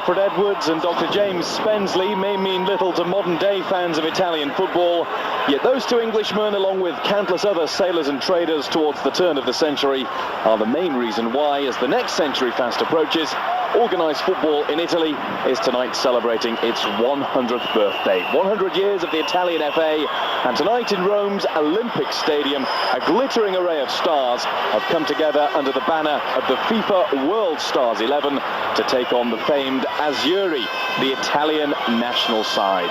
Alfred Edwards and Dr. James Spensley may mean little to modern-day fans of Italian football, yet those two Englishmen, along with countless other sailors and traders towards the turn of the century, are the main reason why, as the next century fast approaches, organised football in Italy is tonight celebrating its 100th birthday. 100 years of the Italian FA, and tonight in Rome's Olympic Stadium, a glittering array of stars have come together under the banner of the FIFA World Stars 11 to take on the famed Azzurri, the Italian national side.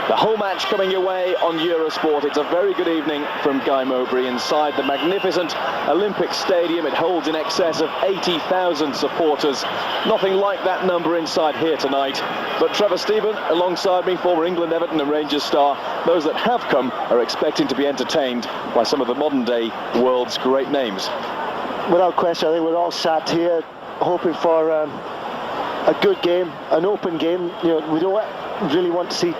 The whole match coming your way on Eurosport. It's a very good evening from Guy Mowbray inside the magnificent Olympic Stadium. It holds in excess of 80,000 supporters. Nothing like that number inside here tonight. But Trevor Stephen, alongside me, former England, Everton and Rangers star, those that have come are expecting to be entertained by some of the modern-day world's great names. Without question, I think we're all sat here hoping for a good game, an open game. You know, we don't really want to see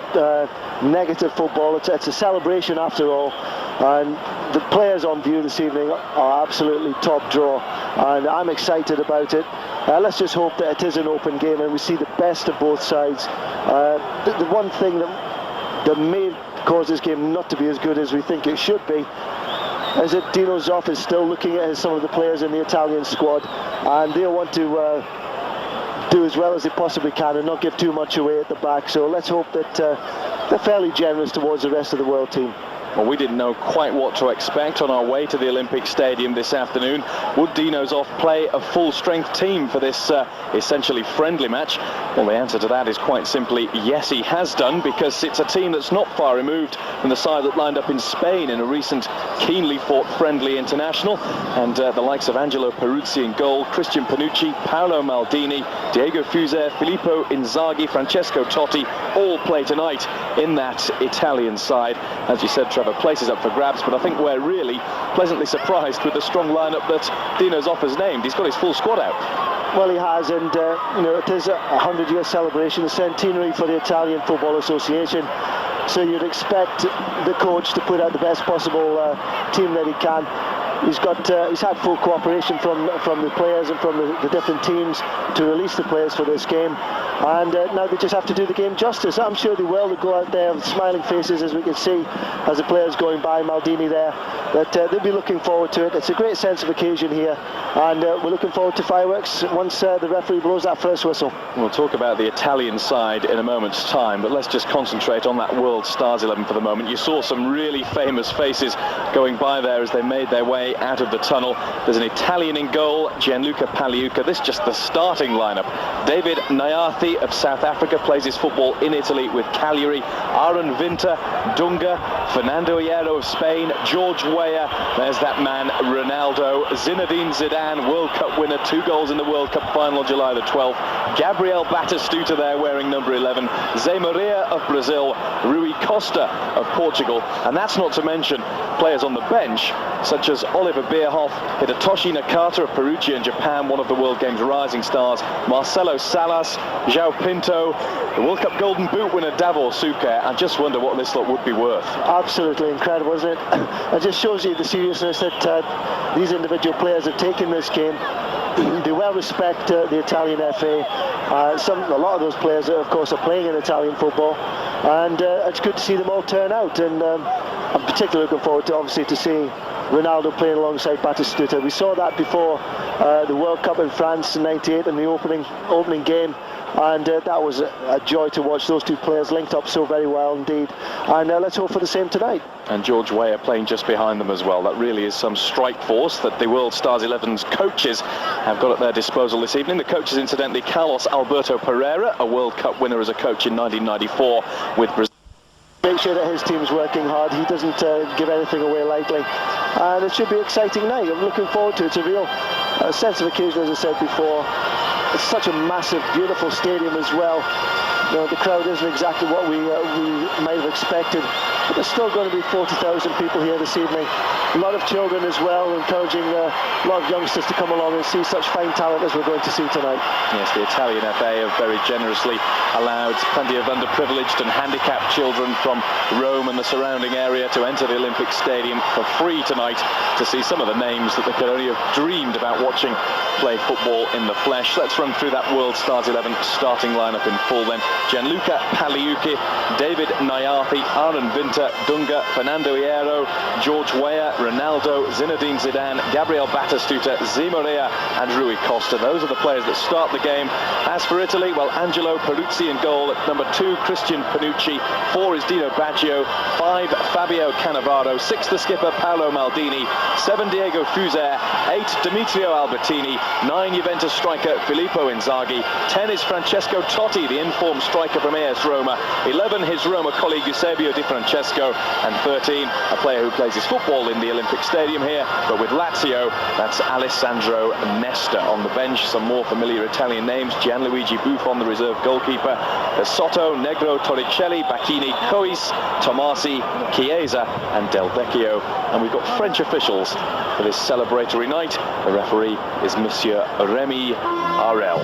negative football. It's a celebration after all, and the players on view this evening are absolutely top draw, and I'm excited about it. Let's just hope that it is an open game and we see the best of both sides. The one thing that may cause this game not to be as good as we think it should be is that Dino Zoff is still looking at some of the players in the Italian squad, and they'll want to do as well as they possibly can and not give too much away at the back. So let's hope that they're fairly generous towards the rest of the world team. Well, we didn't know quite what to expect on our way to the Olympic Stadium this afternoon. Would Dino Zoff play a full-strength team for this essentially friendly match? Well, the answer to that is quite simply yes, he has done, because it's a team that's not far removed from the side that lined up in Spain in a recent keenly fought friendly international. And the likes of Angelo Peruzzi in goal, Christian Panucci, Paolo Maldini, Diego Fuser, Filippo Inzaghi, Francesco Totti all play tonight in that Italian side. As you said, Trevor, places up for grabs, but I think we're really pleasantly surprised with the strong lineup that Dino Zoff has named. He's got his full squad out. Well, he has, and you know, it is a 100-year celebration, a centenary for the Italian Football Association. So you'd expect the coach to put out the best possible team that he can. He's had full cooperation from the players and from the different teams to release the players for this game, and now they just have to do the game justice. I'm sure they will. They go out there with smiling faces, as we can see as the players going by, Maldini there, that they'll be looking forward to it. It's a great sense of occasion here, and we're looking forward to fireworks once the referee blows that first whistle. We'll talk about the Italian side in a moment's time, but let's just concentrate on that World Stars 11 for the moment. You saw some really famous faces going by there as they made their way out of the tunnel. There's an Italian in goal, Gianluca Pagliuca. This is just the starting lineup. David Nyathi of South Africa plays his football in Italy with Cagliari. Aaron Winter, Dunga, Fernando Hierro of Spain, George Weah, there's that man Ronaldo, Zinedine Zidane, World Cup winner, 2 goals in the World Cup final on July the 12th, Gabriel Batistuta there wearing number 11, Zé Maria of Brazil, Rui Costa of Portugal, and that's not to mention players on the bench such as Oliver Bierhoff, Hidetoshi Nakata of Perugia in Japan, one of the World Games rising stars, Marcelo Salas, João Pinto, the World Cup Golden Boot winner Davor Suker. I just wonder what this lot would be worth. Absolutely incredible, isn't it? It just shows you the seriousness that these individual players have taken this game. They well respect the Italian FA. A lot of those players, of course, are playing in Italian football, and it's good to see them all turn out. And I'm particularly looking forward to, obviously, to seeing Ronaldo playing alongside Batistuta. We saw that before the World Cup in France in '98 in the opening game, and that was a joy to watch those two players linked up so very well indeed. And let's hope for the same tonight. And George Weah playing just behind them as well. That really is some strike force that the World Stars 11's coaches have got at their disposal this evening. The coach is incidentally Carlos Alberto Parreira, a World Cup winner as a coach in 1994 with Brazil. Make sure that his team's working hard. He doesn't give anything away lightly, and it should be an exciting night. I'm looking forward to it. It's a real sense of occasion, as I said before. It's such a massive, beautiful stadium as well. You know, the crowd isn't exactly what we might have expected but there's still going to be 40,000 people here this evening. A lot of children as well, encouraging a lot of youngsters to come along and see such fine talent as we're going to see tonight. Yes, the Italian FA have very generously allowed plenty of underprivileged and handicapped children from Rome and the surrounding area to enter the Olympic Stadium for free tonight to see some of the names that they could only have dreamed about watching play football in the flesh. Let's run through that World Stars 11 starting lineup in full then. Gianluca Pagliuca, David Nyathi, Aaron Winter, Dunga, Fernando Hierro, George Weah, Ronaldo, Zinedine Zidane, Gabriel Batistuta, Zimorea and Rui Costa. Those are the players that start the game. As for Italy, well, Angelo Peruzzi in goal. At number 2, Christian Panucci. 4 is Dino Baggio. 5, Fabio Cannavaro. 6, the skipper, Paolo Maldini. 7, Diego Fuser. 8, Demetrio Albertini. 9, Juventus striker, Filippo Inzaghi. 10 is Francesco Totti, the informed striker from AS Roma. 11, his Roma colleague Eusebio Di Francesco. And 13, a player who plays his football in the Olympic Stadium here, but with Lazio, that's Alessandro Nesta. On the bench, some more familiar Italian names: Gianluigi Buffon, the reserve goalkeeper, Pessotto, Negro, Torricelli, Bachini, Cois, Tommasi, Chiesa and Delvecchio. And we've got French officials for this celebratory night. The referee is Monsieur Rémi Arel.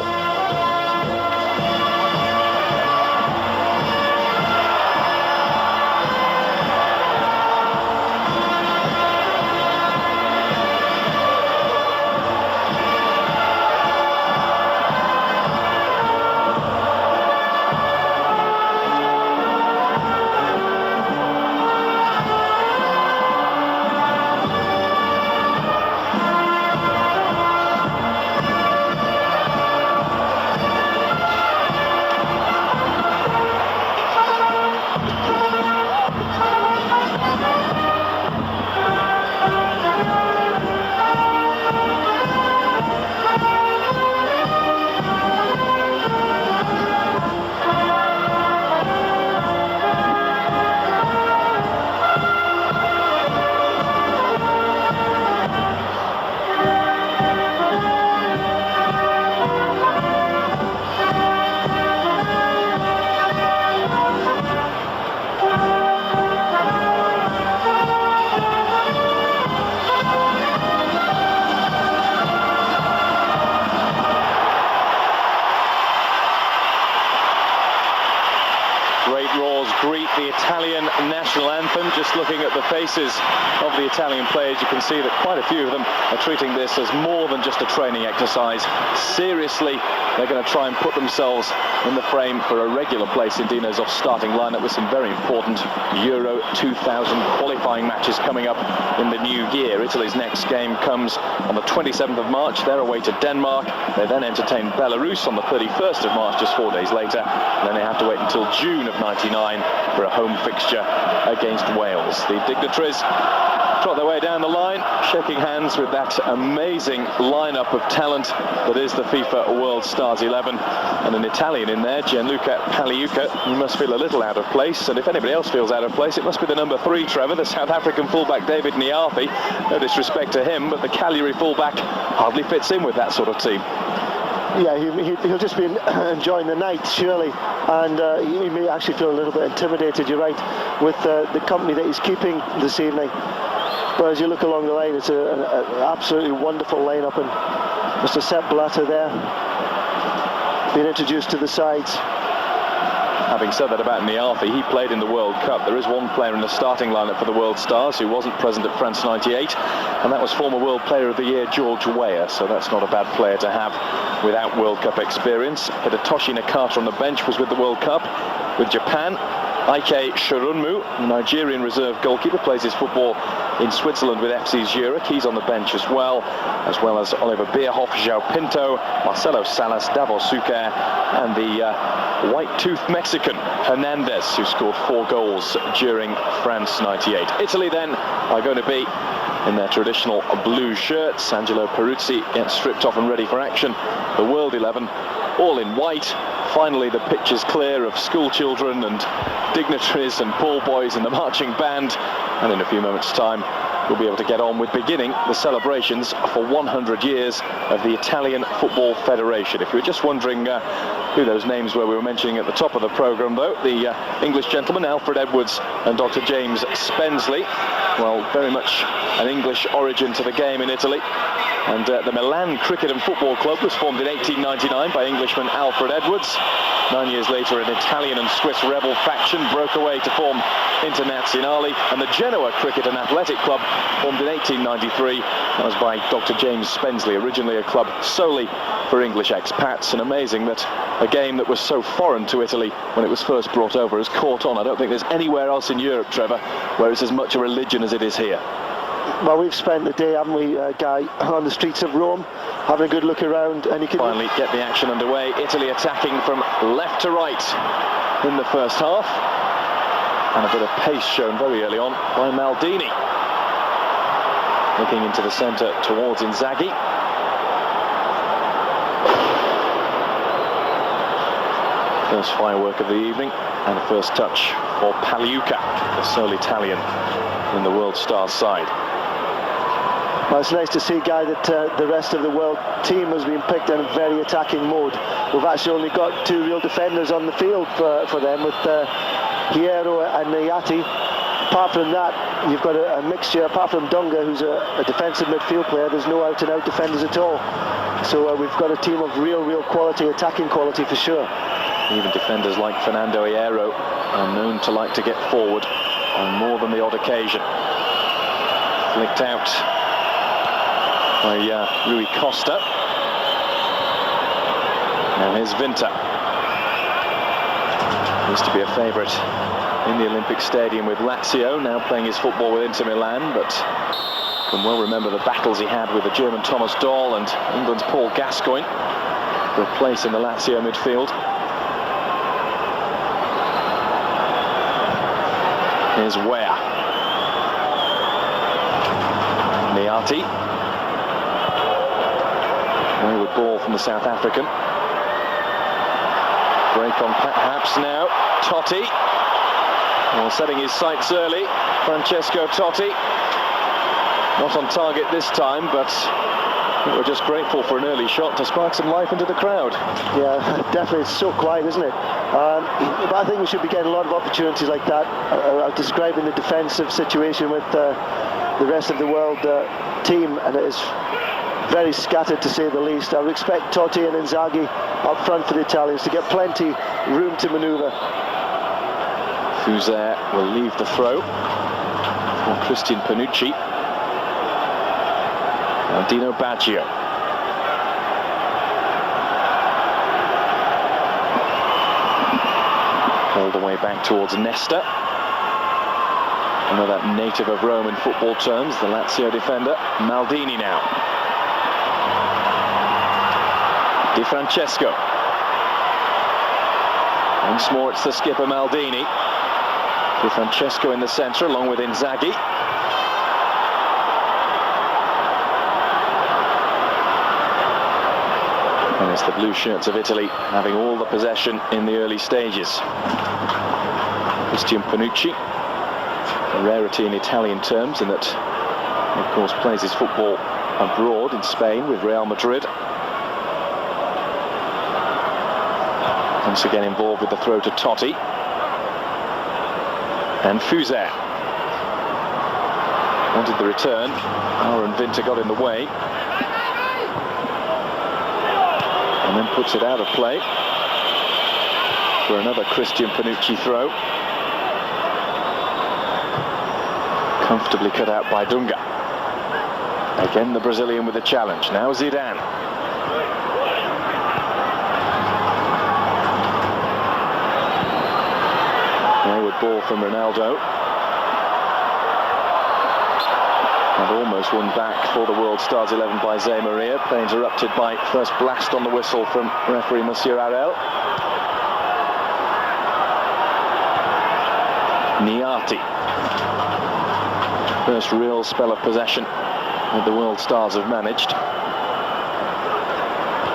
Greet the Italian national anthem. Just looking at the faces of the Italian players, you can see that quite a few of them are treating this as more than just a training exercise. Seriously, they're going to try and put themselves in the frame for a regular place in Dino Zoff's starting lineup, with some very important Euro 2000 qualifying matches coming up in the new year. Italy's next game comes on the 27th of March. They're away to Denmark. They then entertain Belarus on the 31st of March, just 4 days later. And then they have to wait until June of '99 for a home fixture against Wales. The dignitaries trot their way down the line, shaking hands with that amazing lineup of talent that is the FIFA World Stars 11. And an Italian in there, Gianluca Pagliuca. He must feel a little out of place, and if anybody else feels out of place, it must be the number 3, Trevor, the South African fullback David Nyathi. No disrespect to him, but the Cagliari fullback hardly fits in with that sort of team. Yeah, he'll just be enjoying the night, surely, and he may actually feel a little bit intimidated, you're right, with the company that he's keeping this evening. But as you look along the line, it's an absolutely wonderful lineup, and Mr. Sepp Blatter there, being introduced to the sides. Having said that about Nyathi, he played in the World Cup. There is one player in the starting lineup for the World Stars who wasn't present at France '98, and that was former World Player of the Year George Weah, so that's not a bad player to have without World Cup experience. Hidetoshi Nakata on the bench was with the World Cup with Japan. Ike Shirunmu, the Nigerian reserve goalkeeper, plays his football in Switzerland with FC Zurich. He's on the bench as well as Oliver Bierhoff, João Pinto, Marcelo Salas, Davor Suker, and the white-toothed Mexican Hernandez, who scored 4 goals during France '98. Italy then are going to be in their traditional blue shirts. Angelo Peruzzi gets stripped off and ready for action. The World 11, all in white. finally the pitch is clear of school children and dignitaries and ball boys and the marching band, and in a few moments' time we'll be able to get on with beginning the celebrations for 100 years of the Italian Football Federation. If you were just wondering who those names were we were mentioning at the top of the programme, though, the English gentlemen Alfred Edwards and Dr. James Spensley, well, very much an English origin to the game in Italy. And the Milan Cricket and Football Club was formed in 1899 by Englishman Alfred Edwards. 9 years later, an Italian and Swiss rebel faction broke away to form Internazionale, and the Genoa Cricket and Athletic Club, formed in 1893, that was by Dr. James Spensley, originally a club solely for English expats. And amazing that a game that was so foreign to Italy when it was first brought over has caught on. I don't think there's anywhere else in Europe, Trevor, where it's as much a religion as it is here. Well, we've spent the day, haven't we, Guy, on the streets of Rome, having a good look around, and you can finally get the action underway. Italy attacking from left to right in the first half, and a bit of pace shown very early on by Maldini. Looking into the centre towards Inzaghi. First firework of the evening, and a first touch for Pagliuca, the sole Italian in the World Stars side. Well, it's nice to see, Guy, that the rest of the world team has been picked in a very attacking mode. We've actually only got two real defenders on the field for them, with Hierro and Nyathi. Apart from that, you've got a mixture. Apart from Dunga, who's a defensive midfield player, there's no out-and-out defenders at all. So we've got a team of real quality, attacking quality for sure. Even defenders like Fernando Hierro are known to like to get forward on more than the odd occasion. Flicked out by Rui Costa. Now here's Vinta. Used to be a favourite in the Olympic Stadium with Lazio, now playing his football with Inter Milan, but can well remember the battles he had with the German Thomas Doll and England's Paul Gascoigne for a place in the Lazio midfield. Here's Weah. Nyathi. Wayward ball from the South African. Break on perhaps now. Totti. Well, setting his sights early. Francesco Totti. Not on target this time, but we're just grateful for an early shot to spark some life into the crowd. Yeah, definitely. It's so quiet, isn't it? But I think we should be getting a lot of opportunities like that. Describing the defensive situation with the rest of the world team, and it is very scattered, to say the least. I would expect Totti and Inzaghi up front for the Italians to get plenty room to manoeuvre. Fuser will leave the throw for Christian Panucci. Now Dino Baggio. All the way back towards Nesta. Another native of Rome in football terms, the Lazio defender. Maldini now. Di Francesco. Once more it's the skipper Maldini. Di Francesco in the centre along with Inzaghi. And it's the blue shirts of Italy having all the possession in the early stages. Christian Panucci, a rarity in Italian terms in that he of course plays his football abroad in Spain with Real Madrid. Once again involved with the throw to Totti. And Fuser wanted the return. Aaron Vinta got in the way. And then puts it out of play for another Christian Panucci throw. Comfortably cut out by Dunga. Again the Brazilian with a challenge. Now Zidane. Wayward ball from Ronaldo. And almost won back for the World Stars 11 by Zé Maria. Play interrupted by first blast on the whistle from referee Monsieur Arel. Nyathi. First real spell of possession that the World Stars have managed.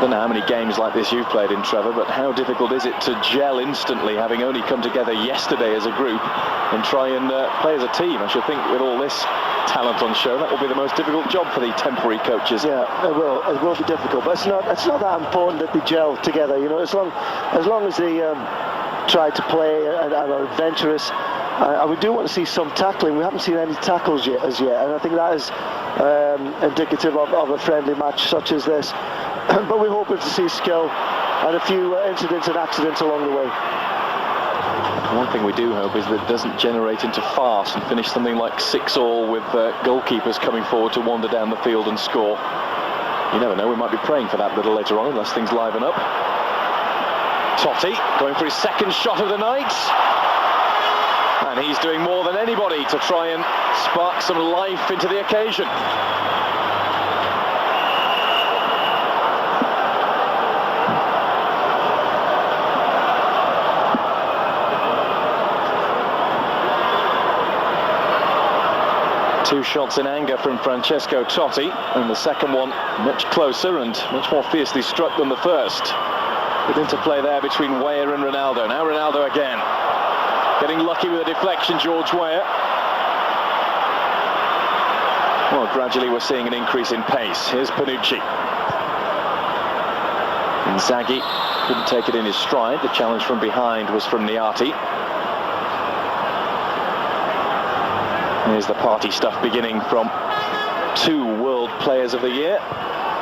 I don't know how many games like this you've played in, Trevor, but how difficult is it to gel instantly, having only come together yesterday as a group, and try and play as a team? I should think with all this talent on show, that will be the most difficult job for the temporary coaches. Yeah, it will be difficult, but it's not that important that they gel together. You know, as long as they try to play and are adventurous. And we do want to see some tackling. We haven't seen any tackles as yet, and I think that is indicative of a friendly match such as this. But we're hoping to see skill and a few incidents and accidents along the way. One thing we do hope is that it doesn't generate into farce and finish something like 6-6 with goalkeepers coming forward to wander down the field and score. You never know, we might be praying for that a little later on unless things liven up. Totti going for his second shot of the night. And he's doing more than anybody to try and spark some life into the occasion. Two shots in anger from Francesco Totti, and the second one much closer and much more fiercely struck than the first. Good interplay there between Weah and Ronaldo. Now Ronaldo again. Getting lucky with a deflection, George Weah. Well, gradually we're seeing an increase in pace. Here's Panucci. Inzaghi couldn't take it in his stride. The challenge from behind was from Nyathi. Here's the party stuff beginning from two world players of the year,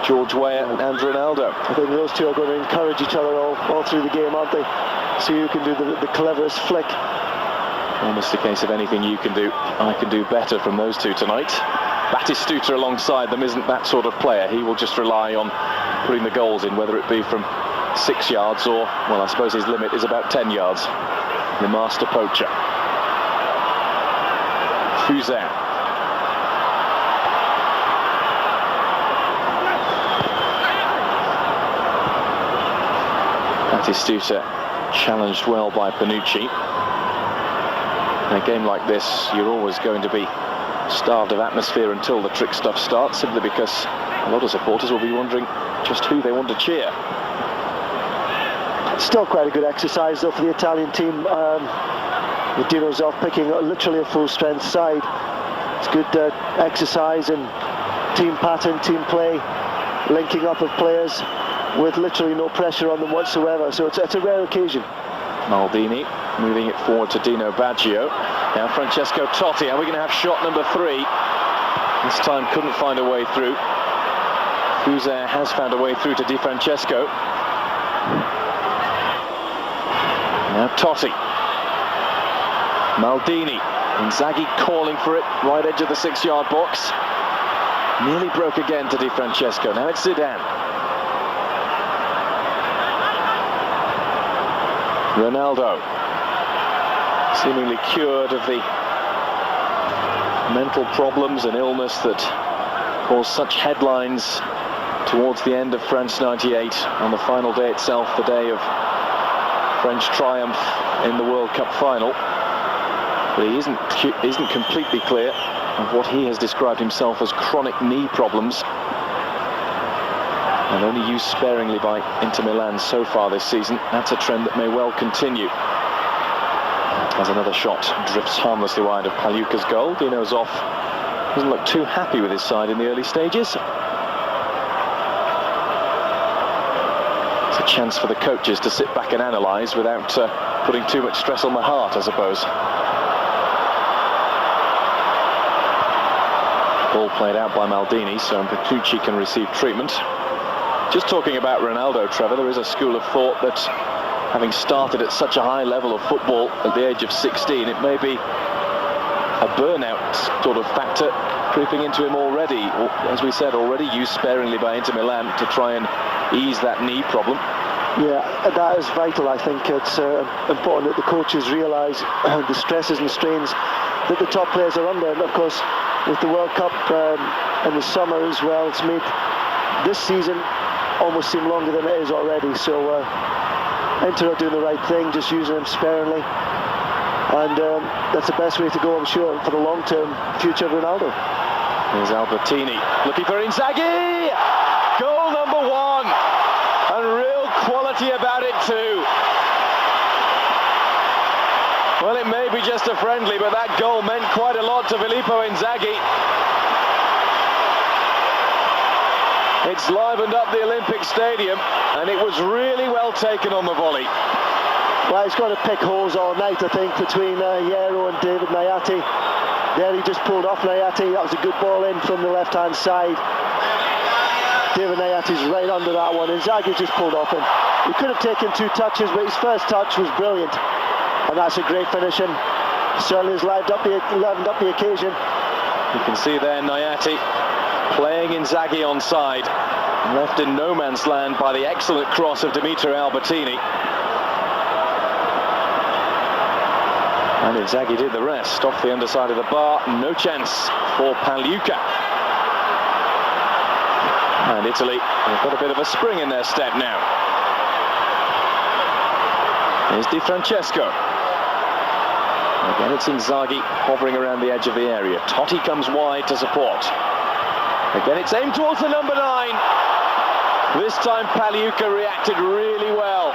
George Weah and Ronaldo. I think those two are going to encourage each other all through the game, aren't they? See who can do the cleverest flick. Almost a case of anything you can do, I can do better from those two tonight. Batistuta alongside them isn't that sort of player. He will just rely on putting the goals in, whether it be from 6 yards or, well, I suppose his limit is about 10 yards. The master poacher. Fuser. Batistuta challenged well by Panucci. In a game like this, you're always going to be starved of atmosphere until the trick stuff starts, simply because a lot of supporters will be wondering just who they want to cheer. Still quite a good exercise though for the Italian team. With Dino Zoff picking literally a full-strength side. It's good exercise and team pattern, team play, linking up of players with literally no pressure on them whatsoever. So it's a rare occasion. Maldini moving it forward to Dino Baggio. Now Francesco Totti. Are we going to have shot number 3? This time couldn't find a way through. Fuser has found a way through to Di Francesco. Now Totti. Maldini. Inzaghi calling for it. Right edge of the 6-yard box. Nearly broke again to Di Francesco. Now it's Zidane. Ronaldo, seemingly cured of the mental problems and illness that caused such headlines towards the end of France '98, on the final day itself, the day of French triumph in the World Cup final. But he isn't completely clear of what he has described himself as chronic knee problems, and only used sparingly by Inter Milan so far this season. That's a trend that may well continue. As another shot drifts harmlessly wide of Pagliuca's goal. Dino Zoff doesn't look too happy with his side in the early stages. It's a chance for the coaches to sit back and analyse without putting too much stress on the heart, I suppose. Ball played out by Maldini, so Panucci can receive treatment. Just talking about Ronaldo, Trevor, there is a school of thought that having started at such a high level of football at the age of 16, it may be a burnout sort of factor creeping into him already. Or, as we said, already used sparingly by Inter Milan to try and ease that knee problem. Yeah, that is vital. I think it's important that the coaches realise the stresses and strains that the top players are under. And of course, with the World Cup in the summer as well, it's made this season almost seem longer than it is already. So Inter are doing the right thing, just using him sparingly, and that's the best way to go, I'm sure, for the long-term future of Ronaldo. Here's Albertini looking for Inzaghi. Goal number 1. Nyathi about it too. Well, it may be just a friendly, but that goal meant quite a lot to Filippo Inzaghi. It's livened up the Olympic Stadium, and it was really well taken on the volley. Well, he's got to pick holes all night, I think, between Hierro and David Nyathi. There he just pulled off Nyathi. That was a good ball in from the left-hand side. David Nyathi's right under that one. Inzaghi just pulled off him. He could have taken 2 touches, but his first touch was brilliant. And that's a great finish, and certainly has livened up the occasion. You can see there Nyathi playing Inzaghi onside, left in no man's land by the excellent cross of Dimitri Albertini. And Inzaghi did the rest, off the underside of the bar, no chance for Pagliuca. And Italy have got a bit of a spring in their step now. Here's Di Francesco. Again, it's Inzaghi hovering around the edge of the area. Totti comes wide to support. Again, it's aimed towards the number 9. This time Pagliuca reacted really well.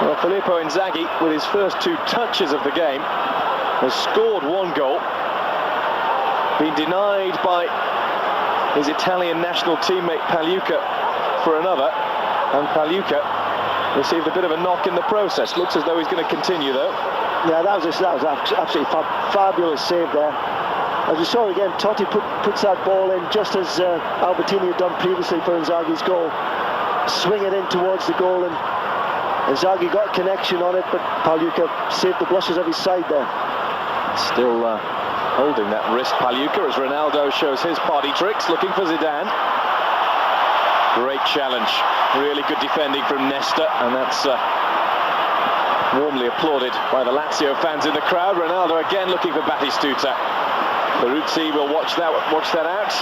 Well, Filippo Inzaghi, with his first 2 touches of the game, has scored 1 goal. Been denied by his Italian national teammate Pagliuca for another. And Pagliuca received a bit of a knock in the process. Looks as though he's going to continue, though. Yeah, that was absolutely fabulous save there. As we saw again, Totti puts that ball in just as Albertini had done previously for Inzaghi's goal. Swing it in towards the goal, and Inzaghi got connection on it, but Pagliuca saved the blushes of his side there. Still holding that wrist, Pagliuca, as Ronaldo shows his party tricks, looking for Zidane. Great challenge, really good defending from Nesta, and that's warmly applauded by the Lazio fans in the crowd. Ronaldo again looking for Batistuta. Peruzzi will watch that out,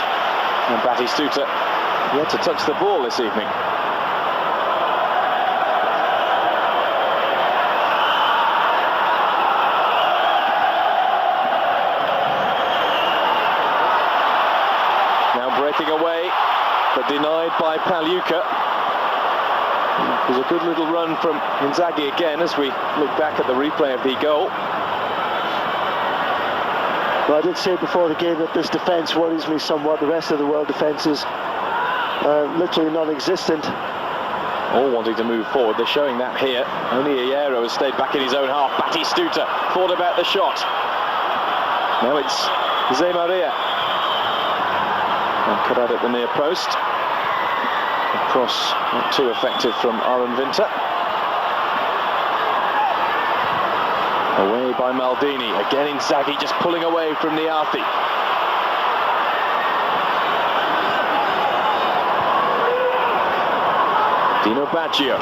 and Batistuta yet to touch the ball this evening. Now breaking away, but denied by Pagliuca. It was a good little run from Inzaghi again as we look back at the replay of the goal. Well, I did say before the game that this defence worries me somewhat. The rest of the world defence is literally non-existent. All wanting to move forward. They're showing that here. Only Hierro has stayed back in his own half. Batistuta thought about the shot. Now it's Jose Maria. And cut out at the near post. A cross not too effective from Aaron Winter. Away by Maldini. Again Inzaghi just pulling away from Nyathi. Dino Baggio.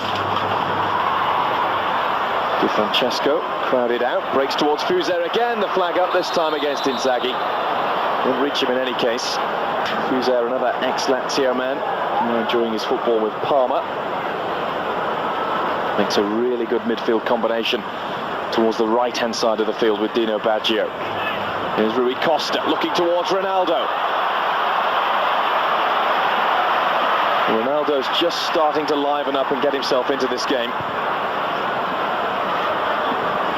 Di Francesco crowded out. Breaks towards Fuser again. The flag up this time against Inzaghi. Won't reach him in any case. Fuser, another ex-Lazio man, now enjoying his football with Parma. Makes a really good midfield combination towards the right-hand side of the field with Dino Baggio. Here's Rui Costa looking towards Ronaldo. Ronaldo's just starting to liven up and get himself into this game.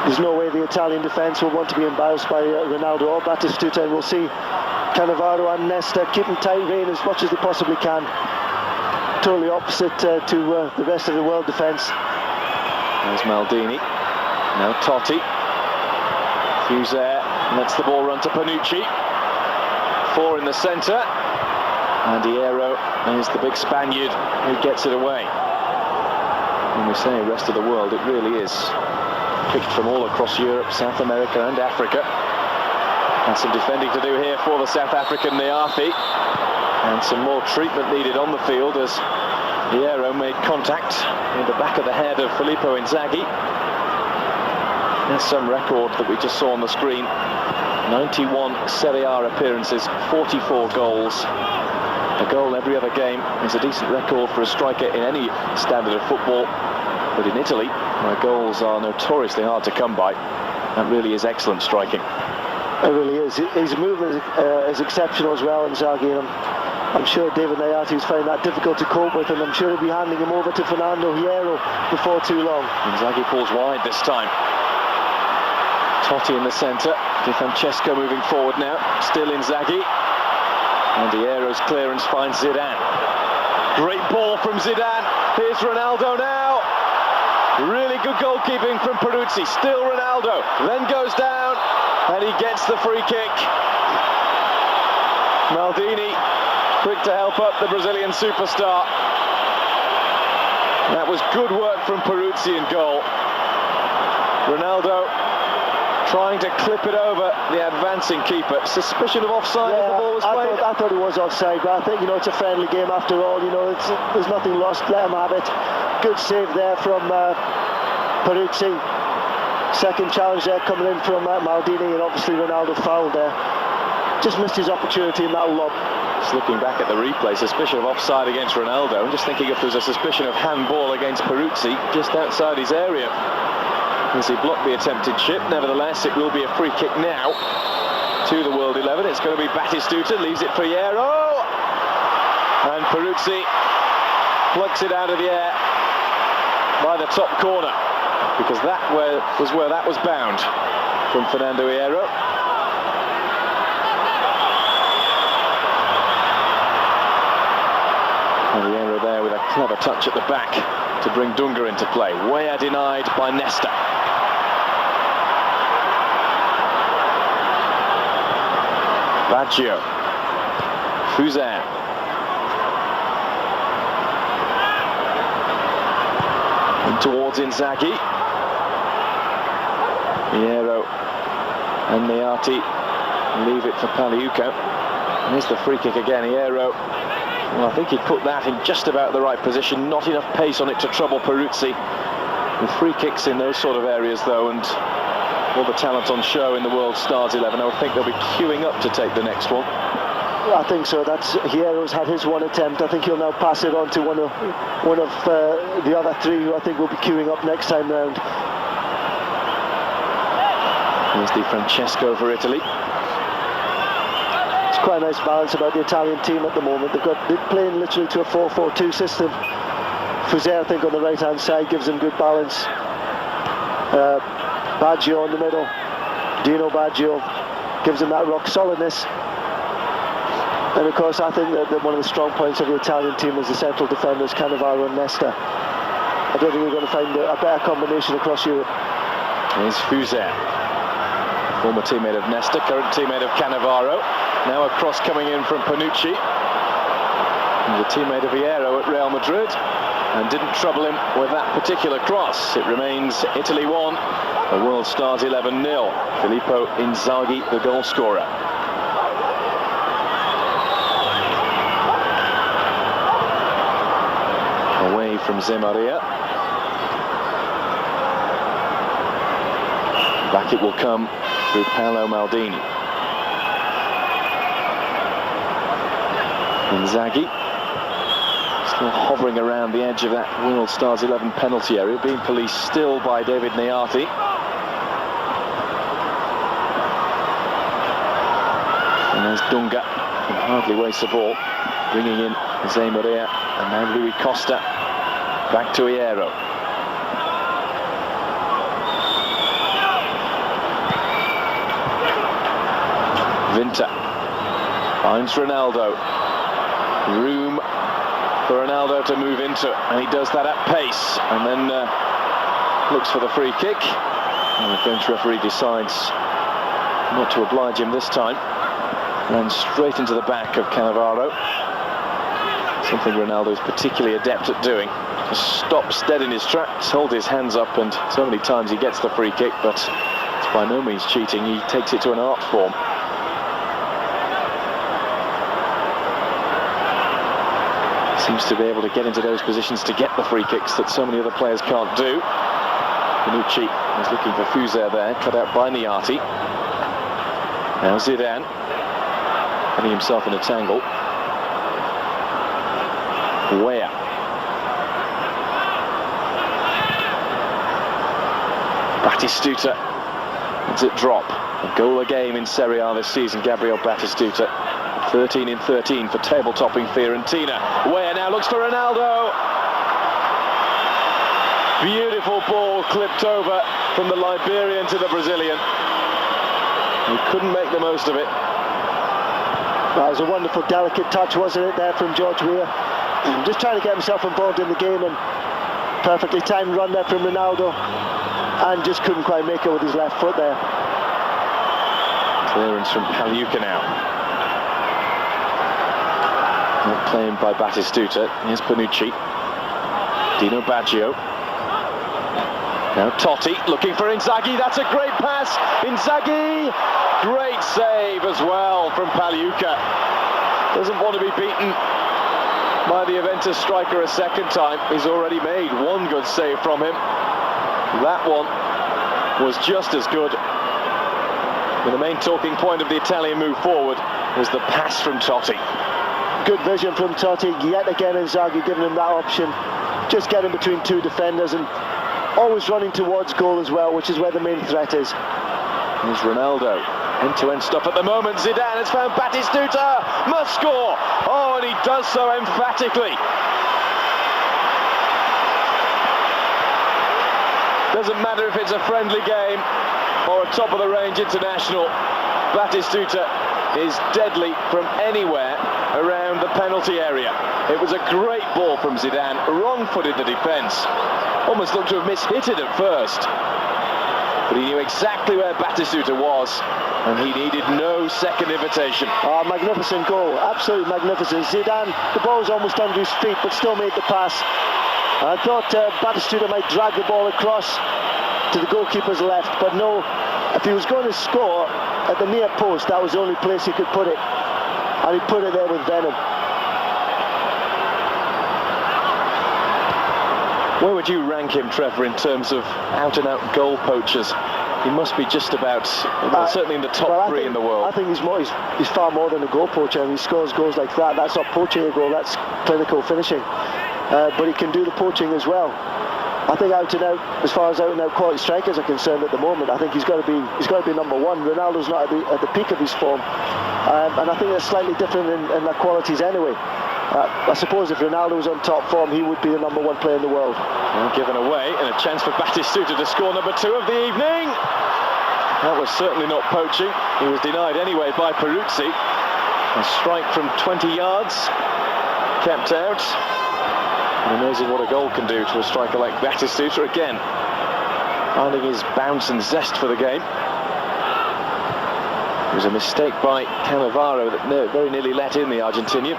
There's no way the Italian defence will want to be embarrassed by Ronaldo or Batistuta, and we'll see Cannavaro and Nesta keeping tight rein as much as they possibly can. Totally opposite to the rest of the world defence. There's Maldini. Now Totti. Fuser lets the ball run to Panucci. 4 in the centre. And Hierro is the big Spaniard who gets it away. When we say rest of the world, it really is picked from all across Europe, South America and Africa. And some defending to do here for the South African Nyathi. And some more treatment needed on the field as Hierro made contact in the back of the head of Filippo Inzaghi. There's some record that we just saw on the screen. 91 Serie A appearances, 44 goals. A goal every other game is a decent record for a striker in any standard of football. But in Italy, where goals are notoriously hard to come by, that really is excellent striking. It really is. His movement is exceptional as well, Inzaghi. I'm sure David Nyathi is finding that difficult to cope with, and I'm sure he'll be handing him over to Hierro before too long. Inzaghi pulls wide this time. Totti in the centre. Francesco moving forward now. Still Inzaghi. And Hierro's clearance finds Zidane. Great ball from Zidane. Here's Ronaldo now. Really good goalkeeping from Peruzzi. Still Ronaldo. Then goes down. And he gets the free kick. Maldini, quick to help up the Brazilian superstar. That was good work from Peruzzi in goal. Ronaldo trying to clip it over the advancing keeper. Suspicion of offside as the ball was played. I thought it was offside, but I think, you know, it's a friendly game after all. You know, there's nothing lost. Let him have it. Good save there from Peruzzi. Second challenge there coming in from Maldini, and obviously Ronaldo fouled there. Just missed his opportunity in that lob. Just looking back at the replay, suspicion of offside against Ronaldo. I'm just thinking if there was a suspicion of handball against Peruzzi just outside his area, as he blocked the attempted chip. Nevertheless, it will be a free kick now to the World 11. It's going to be Battistuta, leaves it for Hierro, and Peruzzi plucks it out of the air by the top corner, because that was where that was bound from Fernando Hierro. And Hierro there with a clever touch at the back to bring Dunga into play. Weah denied by Nesta. Baggio. Fuser. And towards Inzaghi. Hierro and Nyathi leave it for Pagliuca. And here's the free kick again. Hierro. Well, I think he put that in just about the right position. Not enough pace on it to trouble Peruzzi. With free kicks in those sort of areas, though, and all the talent on show in the World Stars 11, I would think they'll be queuing up to take the next one. Yeah, I think so. That's Hierro's had his one attempt. I think he'll now pass it on to one of the other three, who I think will be queuing up next time round. Here's the Francesco for Italy. It's quite a nice balance about the Italian team at the moment. They're playing literally to a 4-4-2 system. Fuser, I think, on the right-hand side gives them good balance. Baggio in the middle. Dino Baggio gives them that rock solidness. And of course, I think that one of the strong points of the Italian team is the central defenders, Cannavaro and Nesta. I don't think we're going to find a better combination across Europe. Here's Fuser, former teammate of Nesta, current teammate of Cannavaro. Now a cross coming in from Panucci, the teammate of Hierro at Real Madrid, and didn't trouble him with that particular cross. It remains Italy 1, the World Stars 11 0. Filippo Inzaghi, the goal scorer. Away from Zemaria. Back it will come through Paolo Maldini. Inzaghi still hovering around the edge of that World Stars 11 penalty area, being policed still by David Nyathi. And there's Dunga, can hardly waste the ball, bringing in Zemaria, and now Rui Costa back to Hierro. Vinta finds Ronaldo. Room for Ronaldo to move into, and he does that at pace, and then looks for the free kick, and the French referee decides not to oblige him this time. Runs straight into the back of Cannavaro, something Ronaldo is particularly adept at doing. Just stops dead in his tracks, holds his hands up, and so many times he gets the free kick, but it's by no means cheating. He takes it to an art form. Seems to be able to get into those positions to get the free kicks that so many other players can't do. Panucci is looking for Fuser there, cut out by Nyathi. Now Zidane, getting himself in a tangle. Weah. Battistuta lets it drop. A goal a game in Serie A this season, Gabriel Battistuta. 13 in 13 for table-topping Fiorentina. Weah now looks for Ronaldo. Beautiful ball clipped over from the Liberian to the Brazilian. He couldn't make the most of it. That was a wonderful, delicate touch, wasn't it, there from George Weah? Just trying to get himself involved in the game, and perfectly timed run there from Ronaldo, and just couldn't quite make it with his left foot there. Clearance from Pagliuca now. Not claimed by Batistuta. Here's Panucci. Dino Baggio. Now Totti looking for Inzaghi. That's a great pass. Inzaghi. Great save as well from Pagliuca. Doesn't want to be beaten by the Juventus striker a second time. He's already made one good save from him. That one was just as good. And the main talking point of the Italian move forward was the pass from Totti. Good vision from Totti. Yet again Inzaghi giving him that option. Just getting between two defenders and always running towards goal as well, which is where the main threat is. Here's Ronaldo. End-to-end stuff at the moment. Zidane has found Batistuta. Must score. Oh, and he does so emphatically. Doesn't matter if it's a friendly game or a top-of-the-range international. Batistuta is deadly from anywhere around the penalty area. It was a great ball from Zidane, wrong-footed the defence. Almost looked to have mishit it at first. But he knew exactly where Batistuta was, and he needed no second invitation. Oh, magnificent goal, absolutely magnificent. Zidane, the ball was almost under his feet, but still made the pass. I thought Batistuta might drag the ball across to the goalkeeper's left, but no, if he was going to score at the near post, that was the only place he could put it, and he put it there with venom. Where would you rank him, Trevor, in terms of out-and-out goal poachers? He must be just about, well, certainly in the top three in the world. I think he's far more than a goal poacher. And he scores goals like that. That's not poaching a goal, that's clinical finishing. But he can do the poaching as well. I think out-and-out, as far as out-and-out quality strikers are concerned at the moment, I think he's got to be number one. Ronaldo's not at the peak of his form, and I think that's slightly different in their qualities anyway. I suppose if Ronaldo was on top form, he would be the number one player in the world. Well, given away, and a chance for Batistuta to score number 2 of the evening. That was certainly not poaching. He was denied anyway by Peruzzi. A strike from 20 yards, kept out. And amazing what a goal can do to a striker like Batistuta again. Finding his bounce and zest for the game. It was a mistake by Cannavaro that very nearly let in the Argentinian.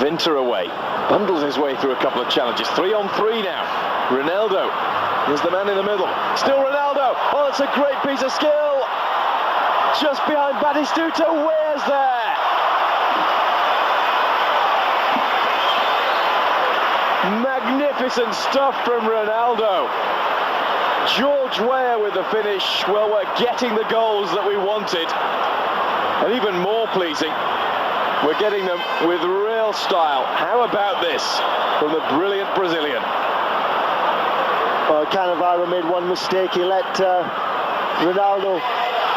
Vinter away, bundles his way through a couple of challenges. 3-on-3 now. Ronaldo is the man in the middle. Still Ronaldo. Oh, it's a great piece of skill. Just behind Batistuta. Weah's there. Magnificent stuff from Ronaldo. George Weah with the finish. Well, we're getting the goals that we wanted. And even more pleasing, we're getting them with real style. How about this from the brilliant Brazilian? Well, Cannavaro made one mistake. He let Ronaldo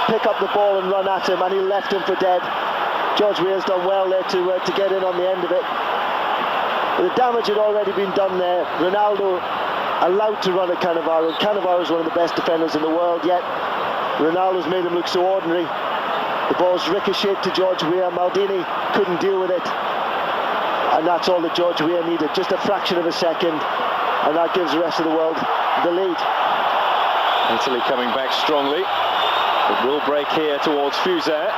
pick up the ball and run at him, and he left him for dead. George Weah's done well there to get in on the end of it. The damage had already been done there. Ronaldo allowed to run at Cannavaro. Cannavaro's one of the best defenders in the world, yet Ronaldo's made him look so ordinary. The ball's ricocheted to George Weah. Maldini couldn't deal with it, and that's all that George Weah needed, just a fraction of a second, and that gives the rest of the world the lead. Italy coming back strongly. It will break here towards Fuser.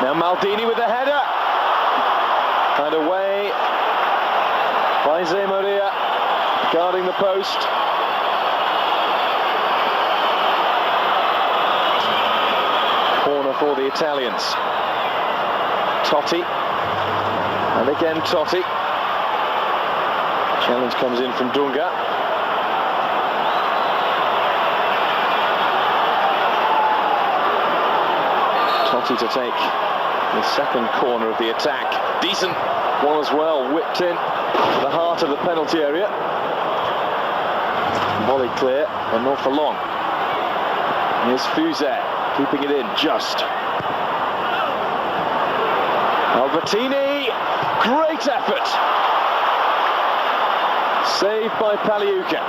Now Maldini with the header, and away by Jose Maria, guarding the post. Corner for the Italians. Totti, and again Totti. Challenge comes in from Dunga. Totti to take the second corner of the attack. Decent one as well, whipped in to the heart of the penalty area. Volley clear, and not for long. Here's Fuse, keeping it in, just. Albertini, great effort. Saved by Pagliuca.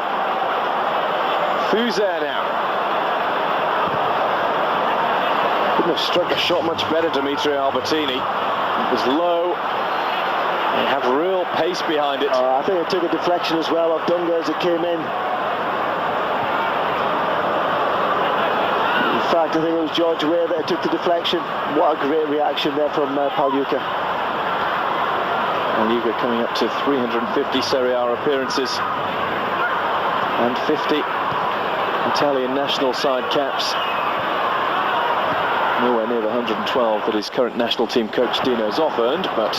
Fuse now. Couldn't have struck a shot much better, Dimitri Albertini. It was low. They have real pace behind it. I think it took a deflection as well of Dunga as it came in. In fact, I think it was George Weah that took the deflection. What a great reaction there from Pagliuca. Pagliuca coming up to 350 Serie A appearances and 50 Italian national side caps. Nowhere near the 112 that his current national team coach Dino Zoff earned, but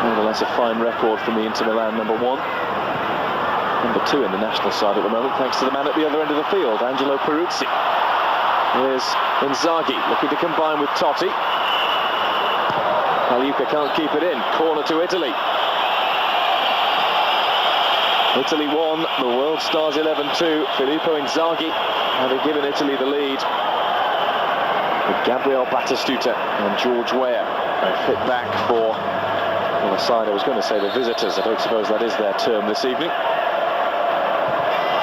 nevertheless a fine record from the Inter Milan number 1. Number 2 in the national side at the moment, thanks to the man at the other end of the field, Angelo Peruzzi. Here's Inzaghi looking to combine with Totti. Pagliuca can't keep it in. Corner to Italy. Italy 1, the World Stars 11-2. Filippo Inzaghi having given Italy the lead. With Gabriel Batistuta and George Weah fit back for, well, the side, I was going to say the visitors. I don't suppose that is their term this evening.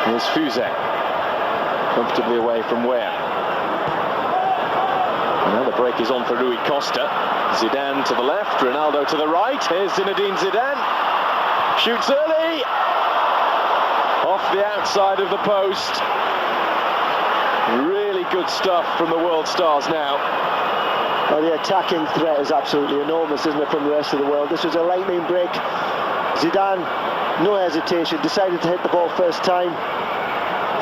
Here's Fuse, comfortably away from Weah. And now the break is on for Rui Costa. Zidane to the left, Ronaldo to the right. Here's Zinedine Zidane. Shoots early. Off the outside of the post. Really good stuff from the World Stars now. Well, the attacking threat is absolutely enormous, isn't it, from the rest of the world? This was a lightning break. Zidane, no hesitation, decided to hit the ball first time.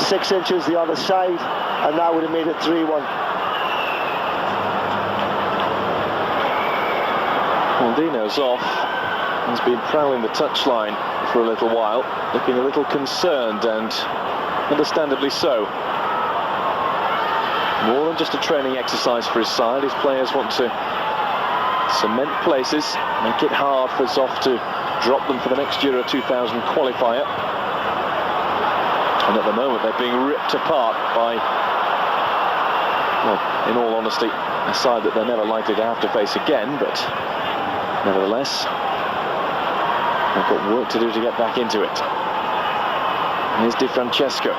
6 inches the other side, and that would have made it 3-1. Dino Zoff has been prowling the touchline for a little while, looking a little concerned, and understandably so. More than just a training exercise for his side, his players want to cement places, make it hard for Zoff to drop them for the next Euro 2000 qualifier. And at the moment they're being ripped apart by, well, in all honesty, a side that they're never likely to have to face again, but nevertheless, they've got work to do to get back into it. Here's Di Francesco.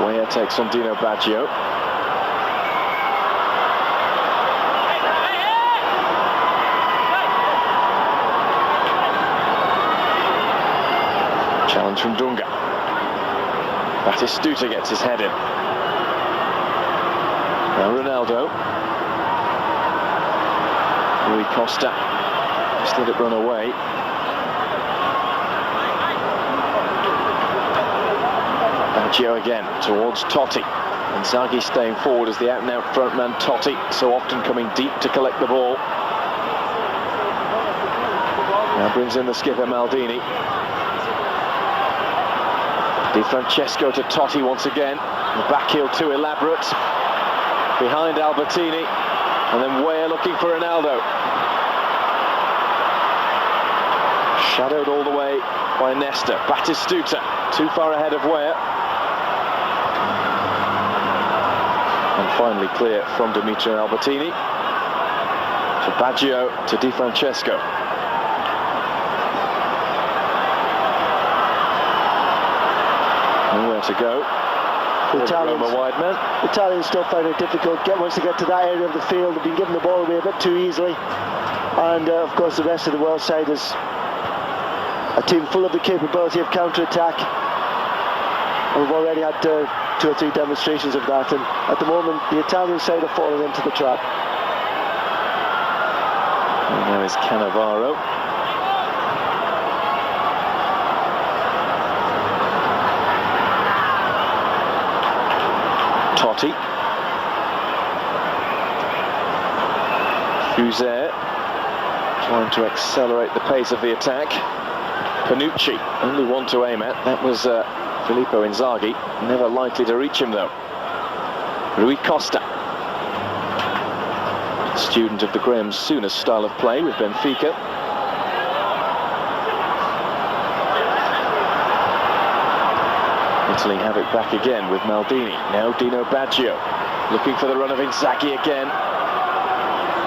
Weah takes on Dino Baggio. Challenge from Dunga. Batistuta gets his head in. Now Ronaldo. Rui Costa just let it run away. Baggio again towards Totti. Inzaghi staying forward as the out-and-out frontman Totti, so often coming deep to collect the ball. Now brings in the skipper Maldini. Di Francesco to Totti once again. The back heel too elaborate. Behind Albertini, and then Weah looking for Ronaldo. Shadowed all the way by Nesta. Batistuta too far ahead of Weah. And finally clear from Dimitri Albertini. To Baggio, to Di Francesco. Nowhere to go. The Italians still find it difficult once they get to that area of the field. They've been given the ball away a bit too easily, and of course the rest of the world side is a team full of the capability of counter-attack, and we've already had 2 or 3 demonstrations of that, and at the moment the Italian side are falling into the trap. And now is Cannavaro. Totti. Fuse trying to accelerate the pace of the attack. Panucci, only one to aim at. That was Filippo Inzaghi. Never likely to reach him though. Rui Costa. Student of the Graham Souness style of play with Benfica. Italy have it back again with Maldini. Now Dino Baggio looking for the run of Inzaghi again.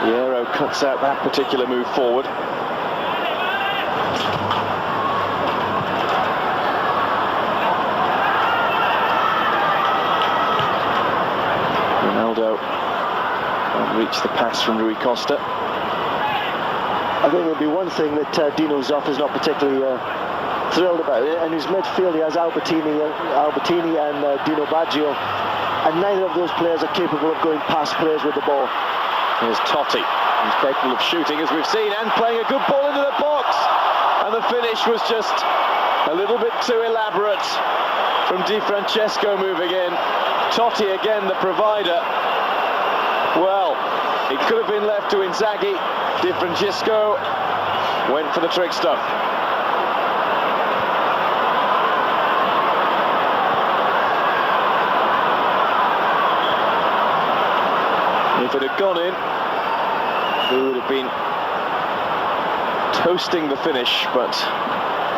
Hierro cuts out that particular move forward. Ronaldo can't reach the pass from Rui Costa. I think it'd be one thing that Dino Zoff is not particularly thrilled about it. And his midfield, he has Albertini and Dino Baggio, and neither of those players are capable of going past players with the ball. Here's Totti, who's capable of shooting, as we've seen, and playing a good ball into the box. And the finish was just a little bit too elaborate from Francesco moving in. Totti again, the provider. Well, it could have been left to Inzaghi. Francesco went for the trick stuff. If it had gone in, we would have been toasting the finish, but...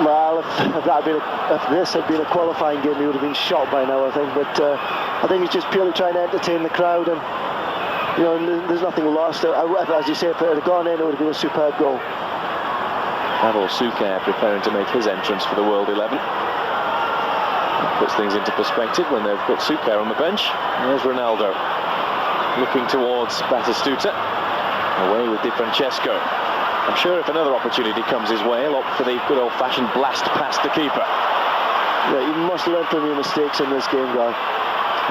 Well, if this had been a qualifying game, he would have been shot by now, I think. But I think he's just purely trying to entertain the crowd, and you know, there's nothing lost. As you say, if it had gone in, it would have been a superb goal. Suker preparing to make his entrance for the World 11. That puts things into perspective when they've got Suker on the bench. There's Ronaldo looking towards Batistuta. Away with Di Francesco. I'm sure if another opportunity comes his way, he'll opt for the good old-fashioned blast past the keeper. Yeah, you must learn from your mistakes in this game, guy.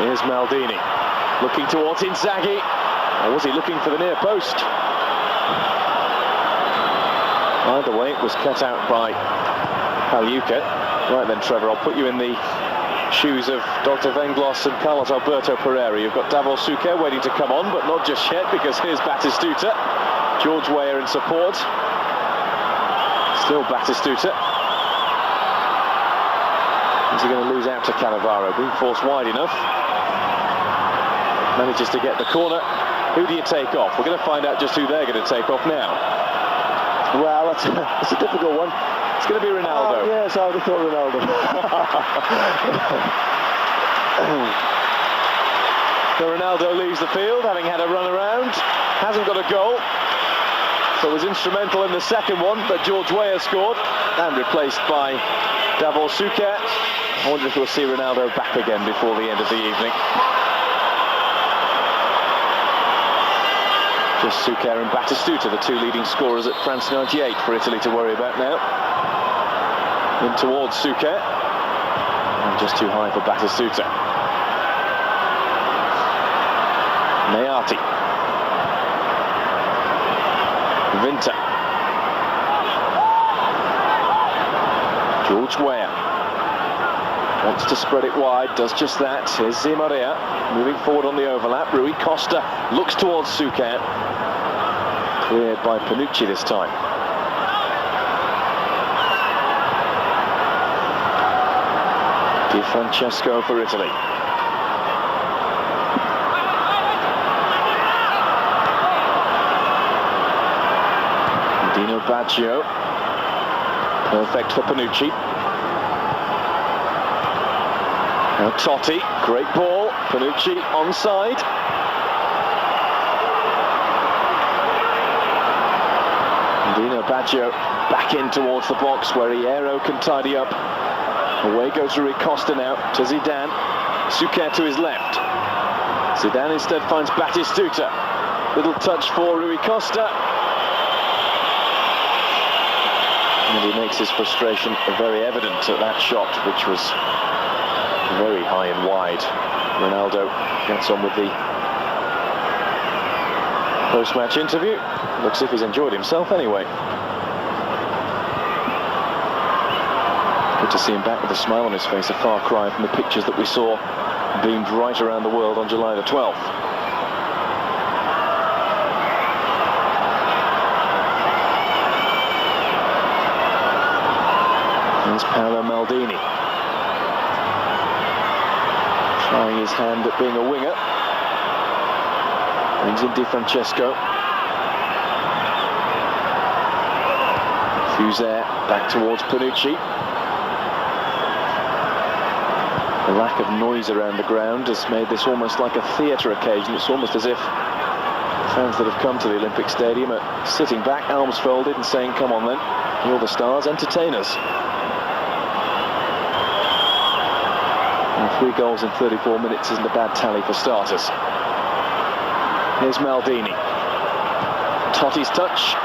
Here's Maldini looking towards Inzaghi. Or was he looking for the near post? Either way, it was cut out by Pagliuca. Right then, Trevor, I'll put you in the shoes of Dr. Venglos and Carlos Alberto Parreira. You've got Davor Suker waiting to come on, but not just yet, because here's Batistuta. George Weah in support. Still Batistuta. Is he going to lose out to Cannavaro? Being forced wide enough. Manages to get the corner. Who do you take off? We're going to find out just who they're going to take off now. Well, that's a difficult one. It's going to be Ronaldo. Oh, yes, I would have thought Ronaldo. So Ronaldo leaves the field, having had a run around. Hasn't got a goal. So was instrumental in the second one, but George Weah scored and replaced by Davor Suker. I wonder if we'll see Ronaldo back again before the end of the evening. Just Suker and Batistuta, the two leading scorers at France 98 for Italy to worry about now. In towards Suker. And just too high for Batistuta. Nyathi. Vinta. George Weah wants to spread it wide, does just that. Here's Maria moving forward on the overlap. Rui Costa looks towards Suker. Cleared by Panucci this time. Di Francesco for Italy. Dino Baggio. Perfect for Panucci. Now Totti, great ball. Panucci onside. Dino Baggio back in towards the box where Hierro can tidy up. Away goes Rui Costa now to Zidane. Suker to his left. Zidane instead finds Batistuta. Little touch for Rui Costa. And he makes his frustration very evident at that shot, which was very high and wide. Ronaldo gets on with the post-match interview. Looks as if he's enjoyed himself anyway. Good to see him back with a smile on his face, a far cry from the pictures that we saw beamed right around the world on July the 12th. There's Paolo Maldini. Trying his hand at being a winger. Brings in Di Francesco. Fuser back towards Panucci. The lack of noise around the ground has made this almost like a theatre occasion. It's almost as if fans that have come to the Olympic Stadium are sitting back, arms folded, and saying, come on then, you're the stars, entertain us. And 3 goals in 34 minutes isn't a bad tally for starters. Here's Maldini. Totti's touch.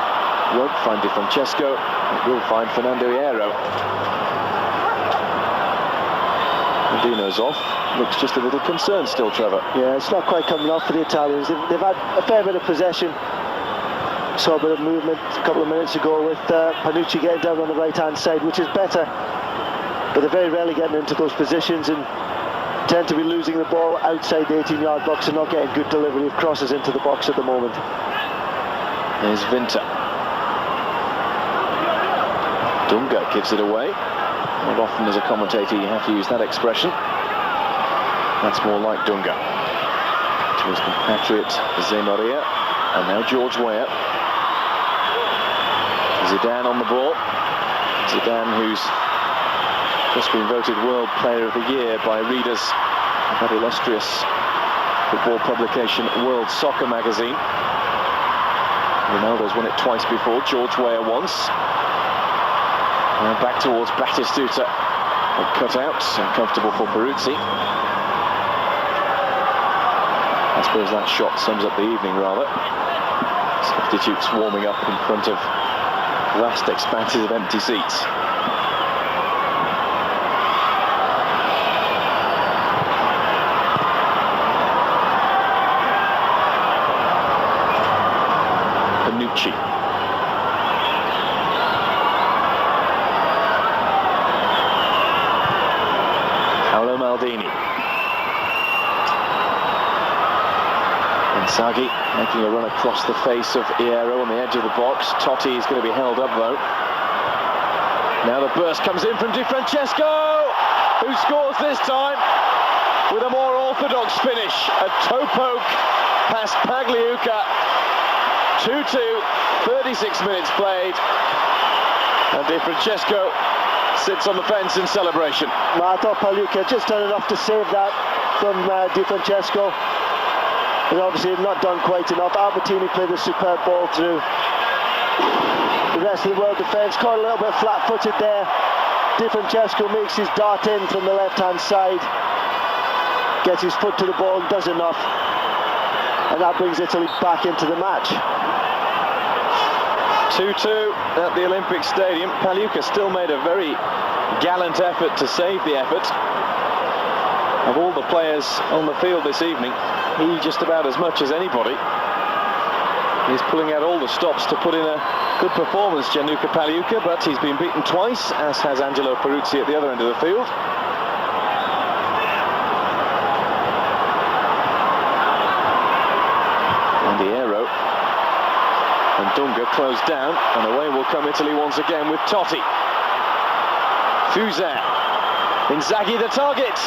Won't find Francesco. It will find Fernando Hierro. Dino's off. Looks just a little concerned still, Trevor. Yeah, it's not quite coming off for the Italians. They've had a fair bit of possession. Saw a bit of movement a couple of minutes ago with Panucci getting down on the right-hand side, which is better. But they're very rarely getting into those positions and tend to be losing the ball outside the 18-yard box and not getting good delivery of crosses into the box at the moment. There's Vinter. Dunga gives it away. Not often as a commentator you have to use that expression. That's more like Dunga. To his compatriot Jose Maria, and now George Weah. Zidane on the ball. Zidane, who's just been voted World Player of the Year by readers of that illustrious football publication World Soccer magazine. Ronaldo's won it twice before, George Weah once. Now back towards Batistuta. A cut out, uncomfortable for Peruzzi. I suppose that shot sums up the evening, rather. Substitutes warming up in front of vast expanses of empty seats. Panucci. Maldini. Inzaghi making a run across the face of Hierro on the edge of the box. Totti is going to be held up though. Now the burst comes in from Di Francesco, who scores this time with a more orthodox finish. A toe poke past Pagliuca. 2-2, 36 minutes played, and Di Francesco sits on the fence in celebration. I thought Pagliuca just done enough to save that from Di Francesco. And obviously not done quite enough. Albertini played a superb ball through. The rest of the world defence caught a little bit flat-footed there. Di Francesco makes his dart in from the left-hand side. Gets his foot to the ball and does enough. And that brings Italy back into the match. 2-2 at the Olympic Stadium. Pagliuca still made a very gallant effort to save the effort. Of all the players on the field this evening, he just about as much as anybody. He's pulling out all the stops to put in a good performance, Gianluca Pagliuca, but he's been beaten twice, as has Angelo Peruzzi at the other end of the field. And Hierro and Dunga closed down, and away will come Italy once again with Totti. Fuser. Inzaghi the target.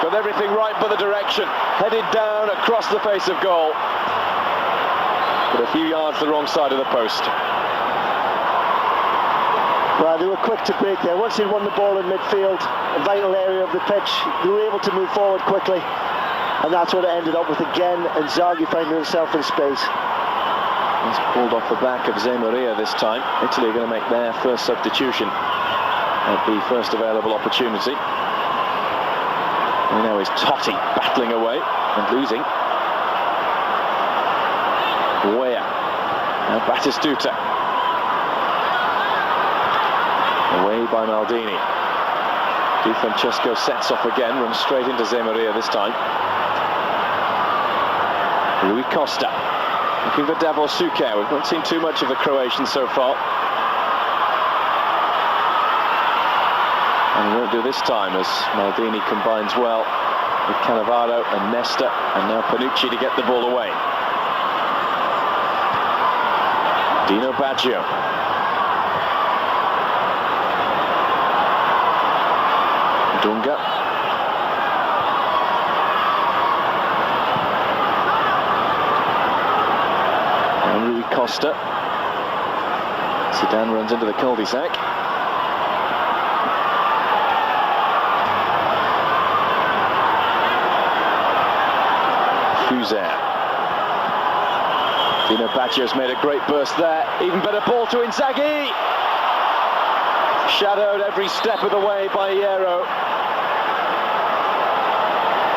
Got everything right but the direction. Headed down across the face of goal. But a few yards the wrong side of the post. Well, they were quick to break there. Once they'd won the ball in midfield, a vital area of the pitch, they were able to move forward quickly. And that's what it ended up with again, Inzaghi finding himself in space. He's pulled off the back of Jose Maria this time. Italy are going to make their first substitution at the first available opportunity. And now is Totti battling away and losing. Weah. Now Batistuta. Away by Maldini. Di Francesco sets off again, runs straight into Jose Maria this time. Rui Costa. Looking for Davor Suker. We've not seen too much of the Croatians so far. And he won't do this time, as Maldini combines well with Cannavaro and Nesta, and now Panucci to get the ball away. Dino Baggio. Dunga. And Rui Costa. Zidane runs into the cul-de-sac. Fuser. Dino Baggio's made a great burst there. Even better ball to Inzaghi. Shadowed every step of the way by Hierro.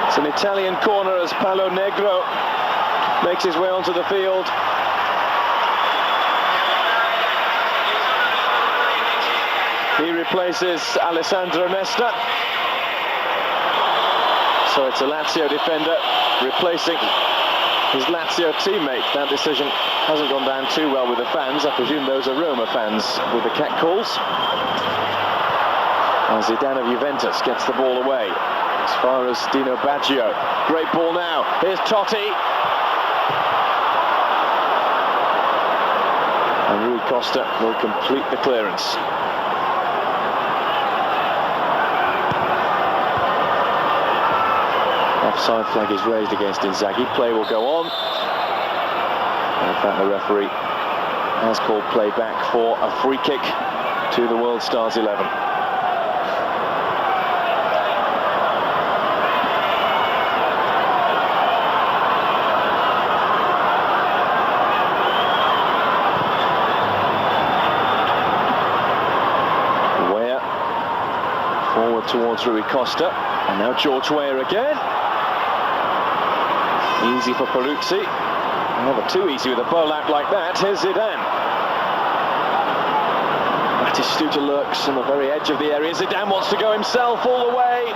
It's an Italian corner as Paolo Negro makes his way onto the field. He replaces Alessandro Nesta. So it's a Lazio defender replacing his Lazio teammate. That decision hasn't gone down too well with the fans. I presume those are Roma fans with the catcalls. And Zidane of Juventus gets the ball away. As far as Dino Baggio. Great ball now. Here's Totti. And Rui Costa will complete the clearance. Offside flag is raised against Inzaghi. Play will go on. And in fact, the referee has called play back for a free kick to the World Stars 11. Weah forward towards Rui Costa. And now George Weah again. Easy for Peruzzi. Never too easy with a bowl out like that. Here's Zidane. Batistuta lurks on the very edge of the area. Zidane wants to go himself all the way.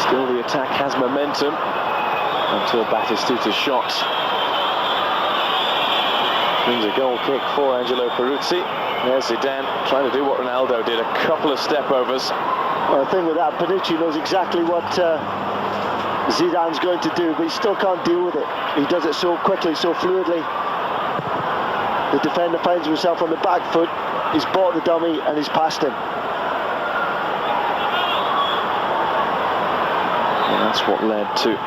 Still the attack has momentum until Batistuta's shot brings a goal kick for Angelo Peruzzi. There's Zidane trying to do what Ronaldo did, a couple of step-overs. Well, the thing with that, Panucci knows exactly what Zidane's going to do, but he still can't deal with it. He does it so quickly, so fluidly. The defender finds himself on the back foot, he's bought the dummy and he's passed him. And that's what led to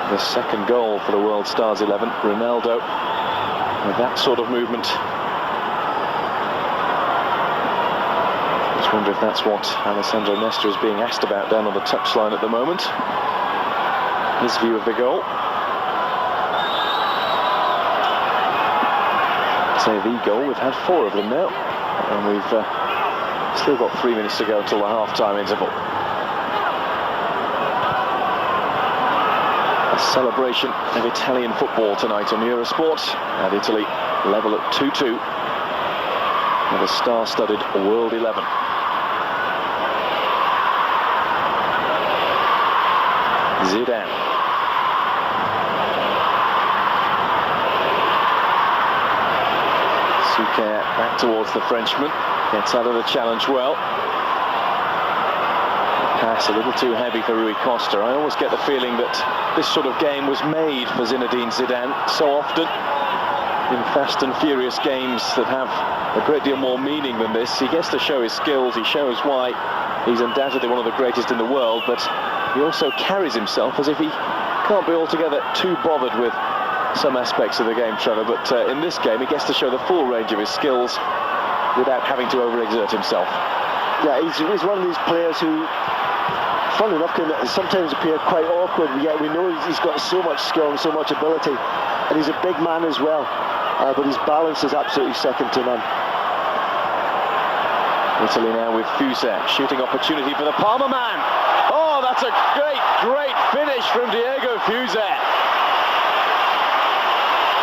the second goal for the World Stars 11. Ronaldo with that sort of movement. Just wonder if that's what Alessandro Nesta is being asked about down on the touchline at the moment. His view of the goal. Say the goal, we've had 4 of them now. And we've still got 3 minutes to go until the half-time interval. Celebration of Italian football tonight on Eurosport, and Italy level at 2-2 with a star-studded World 11. Zidane. Souquet back towards the Frenchman, gets out of the challenge well. Pass a little too heavy for Rui Costa. I always get the feeling that this sort of game was made for Zinedine Zidane. So often in fast and furious games that have a great deal more meaning than this, he gets to show his skills, he shows why he's undoubtedly one of the greatest in the world, but he also carries himself as if he can't be altogether too bothered with some aspects of the game, Trevor, but in this game he gets to show the full range of his skills without having to overexert himself. Yeah, he's one of these players who, funnily enough, can sometimes appear quite awkward, yet we know he's got so much skill and so much ability, and he's a big man as well, but his balance is absolutely second to none. Italy now with Fuser, shooting opportunity for the Parma man. Oh, that's a great finish from Diego Fuser.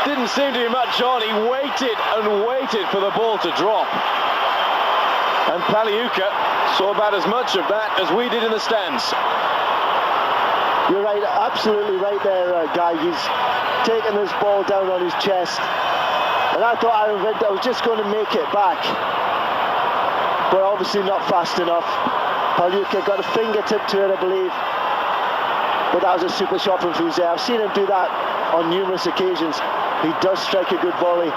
Didn't seem to be much on, he waited and waited for the ball to drop. And Pagliuca saw about as much of that as we did in the stands. You're right, absolutely right there, Guy. He's taken this ball down on his chest. And I thought I was just going to make it back. But obviously not fast enough. Pagliuca got a fingertip to it, I believe. But that was a super shot from Fuser. I've seen him do that on numerous occasions. He does strike a good volley.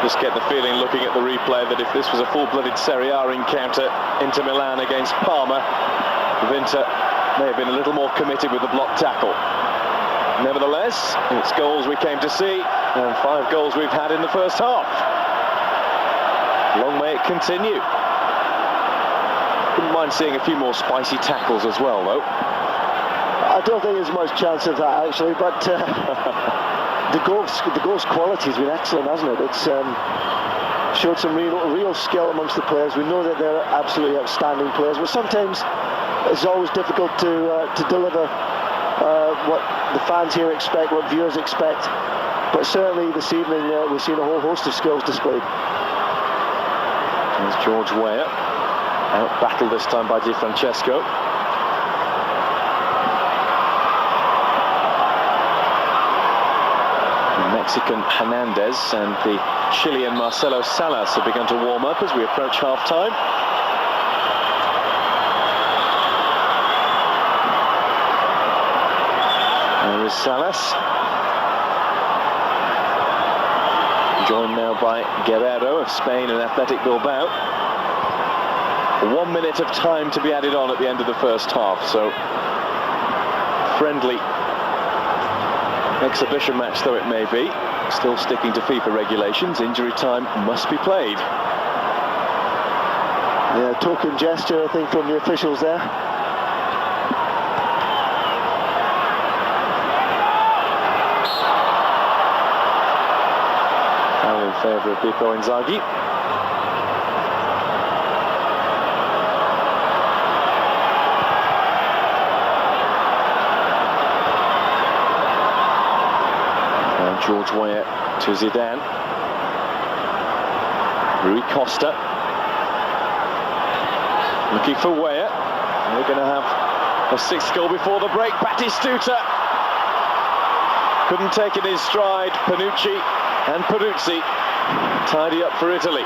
Just get the feeling, looking at the replay, that if this was a full-blooded Serie A encounter, Inter Milan against Parma, Inter may have been a little more committed with the block tackle. Nevertheless, it's goals we came to see, and 5 goals we've had in the first half. Long may it continue. mind seeing a few more spicy tackles as well, though. I don't think there's much chance of that, actually, but the goals quality has been excellent, hasn't it? It's showed some real skill amongst the players. We know that they're absolutely outstanding players, but sometimes it's always difficult to deliver what the fans here expect, what viewers expect. But certainly this evening we've seen a whole host of skills displayed. There's George Weah, out-battled this time by Francesco. The Mexican Hernandez and the Chilean Marcelo Salas have begun to warm up as we approach half-time. There is Salas, joined now by Guerrero of Spain and Athletic Bilbao. 1 minute of time to be added on at the end of the first half, so friendly exhibition match though it may be, still sticking to FIFA regulations. Injury time must be played. Yeah, token gesture, I think, from the officials there. In favour of Pippo Inzaghi. And George Weah to Zidane. Rui Costa looking for Weah. We're going to have a sixth goal before the break. Batistuta couldn't take it in stride. Panucci and Peruzzi tidy up for Italy.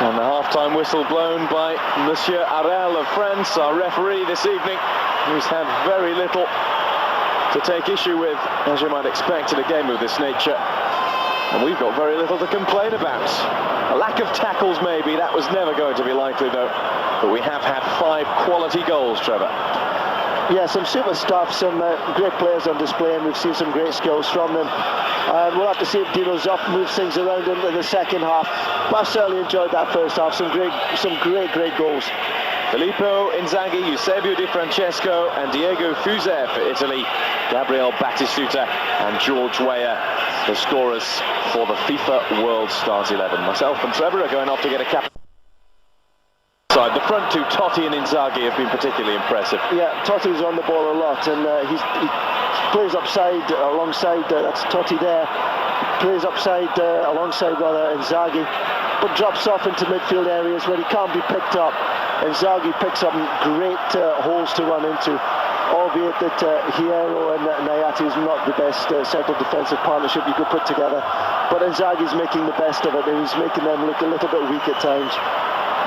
And the half-time whistle blown by Monsieur Arel of France, our referee this evening, who's had very little to take issue with, as you might expect in a game of this nature. And we've got very little to complain about. A lack of tackles maybe, that was never going to be likely though. But we have had 5 quality goals, Trevor. Yeah, some super stuff, some great players on display, and we've seen some great skills from them. And we'll have to see if Dino Zoff moves things around in the second half. But I've certainly enjoyed that first half. Some great goals. Filippo Inzaghi, Eusebio Di Francesco and Diego Fuser for Italy. Gabriel Batistuta and George Weah, the scorers for the FIFA World Stars 11. Myself and Trevor are going off to get a cap. The front two, Totti and Inzaghi, have been particularly impressive. Yeah, Totti's on the ball a lot, and he plays alongside, that's Totti there, plays alongside Inzaghi, but drops off into midfield areas where he can't be picked up. Inzaghi picks up great holes to run into, albeit that Hierro and Nyathi is not the best central defensive partnership you could put together, but Inzaghi's making the best of it, and he's making them look a little bit weak at times.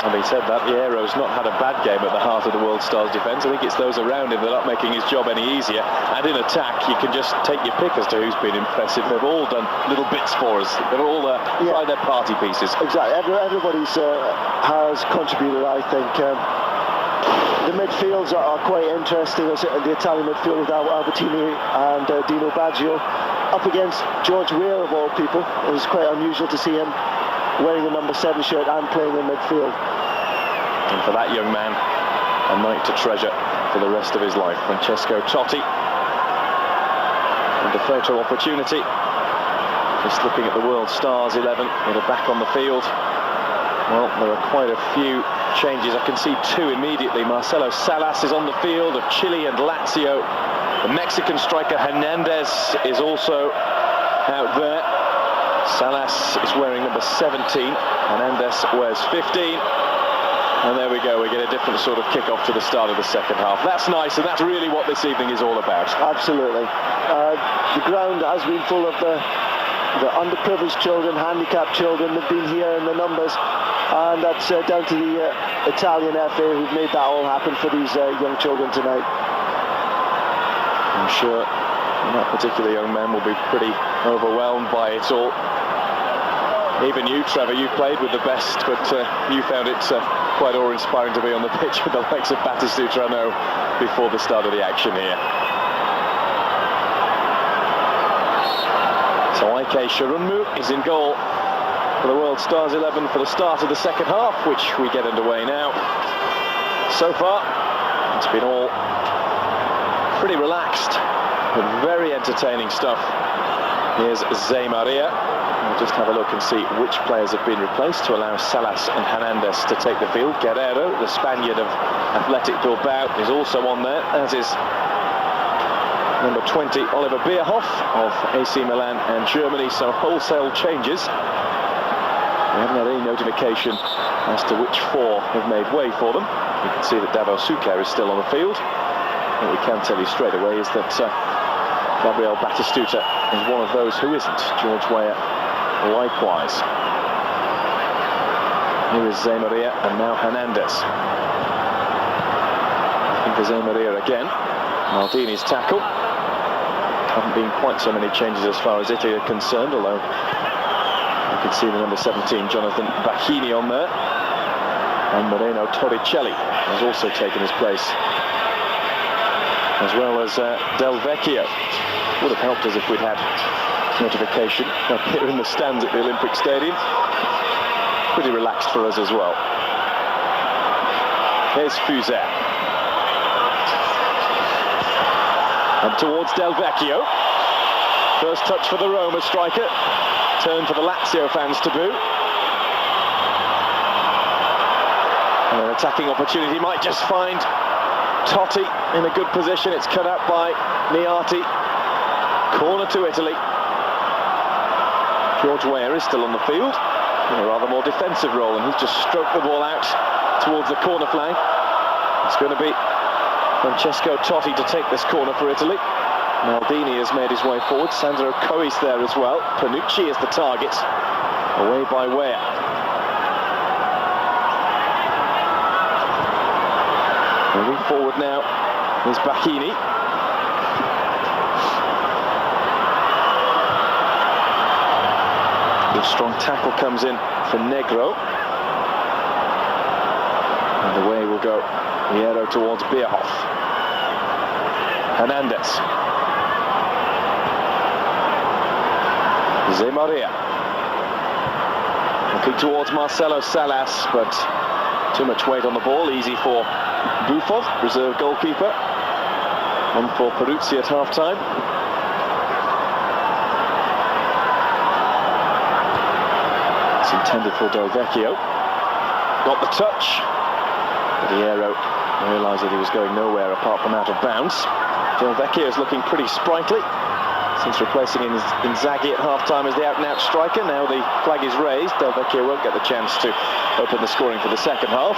Having said that, Hierro's not had a bad game at the heart of the World Stars defence. I think it's those around him that are not making his job any easier. And in attack, you can just take your pick as to who's been impressive. They've all done little bits for us. They're all tried their party pieces. Exactly. Everybody's has contributed, I think. The midfields are quite interesting. The Italian midfield with Albertini and Dino Baggio up against George Weah, of all people. It was quite unusual to see him wearing the number 7 shirt and playing in midfield. And for that young man, a night to treasure for the rest of his life. Francesco Totti. And a photo opportunity. Just looking at the World Stars 11 that are back on the field. Well, there are quite a few changes. I can see 2 immediately. Marcelo Salas is on the field of Chile and Lazio. The Mexican striker Hernandez is also out there. Salas is wearing number 17, Hernandez wears 15, and there we go, we get a different sort of kick-off to the start of the second half. That's nice, and that's really what this evening is all about. Absolutely. The ground has been full of the underprivileged children, handicapped children. They've been here in the numbers, and that's down to the Italian FA who've made that all happen for these young children tonight. I'm sure that particular young man will be pretty overwhelmed by it all. Even you, Trevor, you played with the best, but you found it quite awe-inspiring to be on the pitch with the likes of Batistuta, I know, before the start of the action here. So Ike Shirunmu is in goal. for the World Stars 11 for the start of the second half, which we get underway now. So far, it's been all pretty relaxed, but very entertaining stuff. Here's Zé Maria. We'll just have a look and see which players have been replaced to allow Salas and Hernandez to take the field. Guerrero, the Spaniard of Athletic Bilbao, is also on there, as is number 20, Oliver Bierhoff of AC Milan and Germany. So wholesale changes. We haven't had any notification as to which four have made way for them. You can see that Davo Suker is still on the field. What we can tell you straight away is that Gabriel Batistuta is one of those who isn't. George Weah likewise. Here is Zé Maria and now Hernandez. I think Zé Maria again. Maldini's tackle. Haven't been quite so many changes as far as Italy are concerned, although you can see the number 17, Jonathan Bachini, on there. And Moreno Torricelli has also taken his place, as well as Delvecchio. Would have helped us if we'd had notification up here in the stands at the Olympic Stadium. Pretty relaxed for us as well. Here's Fuser. And towards Delvecchio. First touch for the Roma striker. Turn for the Lazio fans to boo. And an attacking opportunity might just find Totti in a good position. It's cut out by Nyathi. Corner to Italy. George Weah is still on the field in a rather more defensive role, and he's just stroked the ball out towards the corner flag. It's going to be Francesco Totti to take this corner for Italy. Maldini has made his way forward. Sandro Cois there as well. Panucci is the target. Away by Weah. Moving forward now is Bachini. Good strong tackle comes in for Negro. And away will go Hierro towards Bierhoff. Hernandez. Zé Maria. Looking towards Marcelo Salas, but too much weight on the ball. Easy for Buffon, reserve goalkeeper. One for Peruzzi at half-time. It's intended for Delvecchio. Got the touch. But Hierro realised that he was going nowhere apart from out of bounds. Delvecchio is looking pretty sprightly since replacing Inzaghi at half-time as the out-and-out striker. Now the flag is raised. Delvecchio won't get the chance to open the scoring for the second half.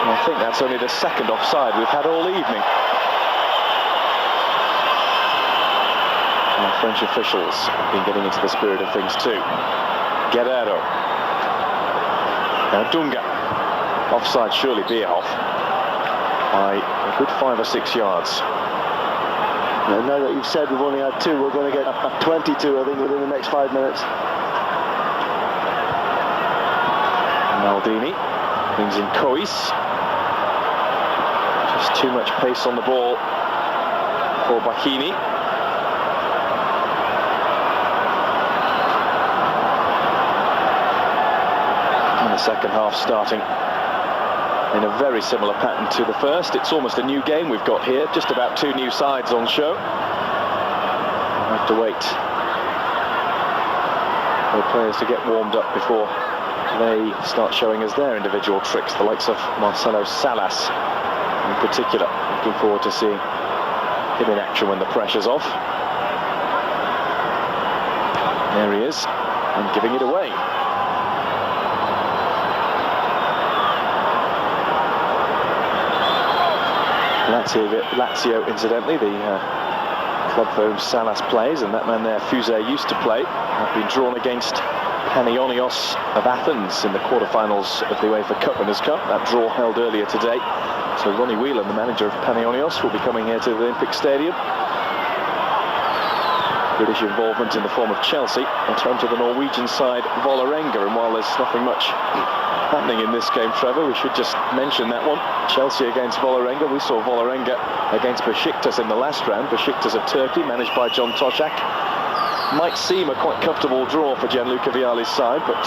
And I think that's only the second offside we've had all evening. And French officials have been getting into the spirit of things too. Guerrero. Now Dunga. Offside surely Bierhoff by a good 5 or 6 yards. Now that you've said we've only had 2, we're going to get 22, I think, within the next 5 minutes. Maldini brings in Cois. Just too much pace on the ball for Bachini. And the second half starting in a very similar pattern to the first. It's almost a new game we've got here, just about 2 new sides on show. We'll have to wait for the players to get warmed up before they start showing us their individual tricks, the likes of Marcelo Salas in particular. Looking forward to seeing him in action when the pressure's off. There he is, and giving it away. Lazio, incidentally, the club for whom Salas plays, and that man there, Fuser, used to play, have been drawn against Panionios of Athens in the quarterfinals of the UEFA Cup Winners' Cup. That draw held earlier today. So Ronnie Whelan, the manager of Panionios, will be coming here to the Olympic Stadium. British involvement in the form of Chelsea, at home to the Norwegian side Vålerenga, and while there's nothing much happening in this game, Trevor. We should just mention that one. Chelsea against Vålerenga. We saw Vålerenga against Besiktas in the last round. Besiktas of Turkey, managed by John Toshak. Might seem a quite comfortable draw for Gianluca Vialli's side, but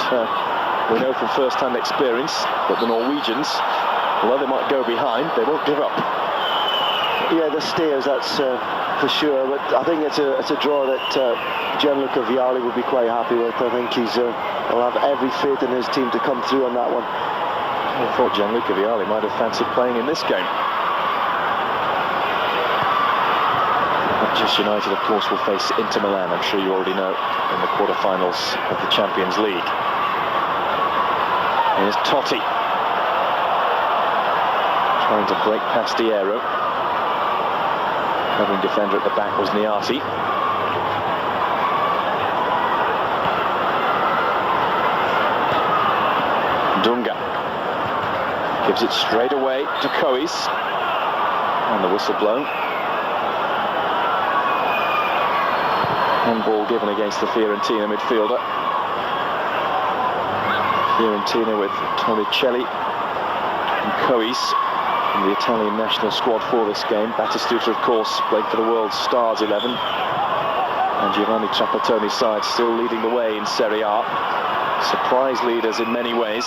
we know from first-hand experience that the Norwegians, although they might go behind, they won't give up. Yeah, the stayers, that's for sure. But I think it's a draw that Gianluca Vialli would be quite happy with. I think he'll have every faith in his team to come through on that one. I thought Gianluca Vialli might have fancied playing in this game. Manchester United, of course, will face Inter Milan, I'm sure you already know, in the quarter-finals of the Champions League. Here's Totti, trying to break past Hierro. Covering defender at the back was Nyathi. Dunga gives it straight away to Cois, and the whistle blown. Handball given against the Fiorentina midfielder. Fiorentina with Torricelli and Cois in the Italian national squad for this game. Batistuta, of course, played for the world's Stars 11. And Giovanni Trapattoni's side still leading the way in Serie A. Surprise leaders in many ways.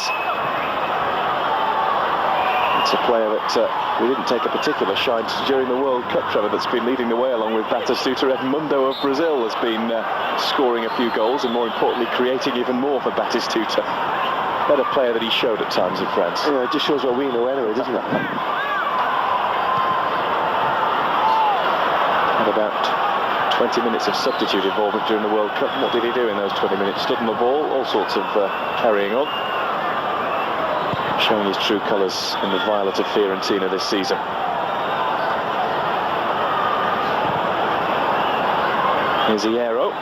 It's a player that we didn't take a particular shine to during the World Cup, Trevor, that's been leading the way along with Batistuta. Edmundo of Brazil has been scoring a few goals and, more importantly, creating even more for Batistuta. Better player than he showed at times in France. Yeah, it just shows what we know anyway, doesn't it? Had about 20 minutes of substitute involvement during the World Cup. What did he do in those 20 minutes? Stood on the ball, all sorts of carrying on. Showing his true colours in the violet of Fiorentina this season. Here's Hierro.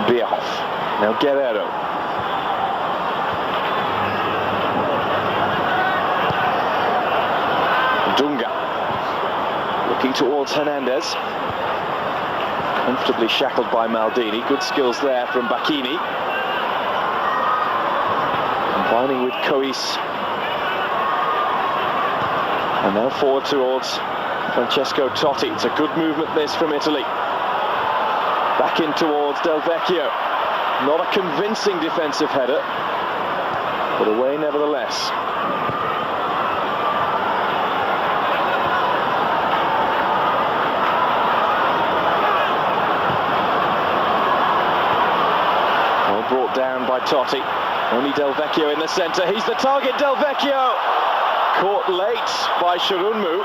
Weah. Now Guerrero. Dunga. Looking towards Hernandez. Comfortably shackled by Maldini. Good skills there from Bachini. Combining with Cois. And now forward towards Francesco Totti. It's a good movement this from Italy. Back in towards Delvecchio. Not a convincing defensive header, but away nevertheless. Well brought down by Totti. Only Delvecchio in the centre. He's the target, Delvecchio! Caught late by Shurunmu.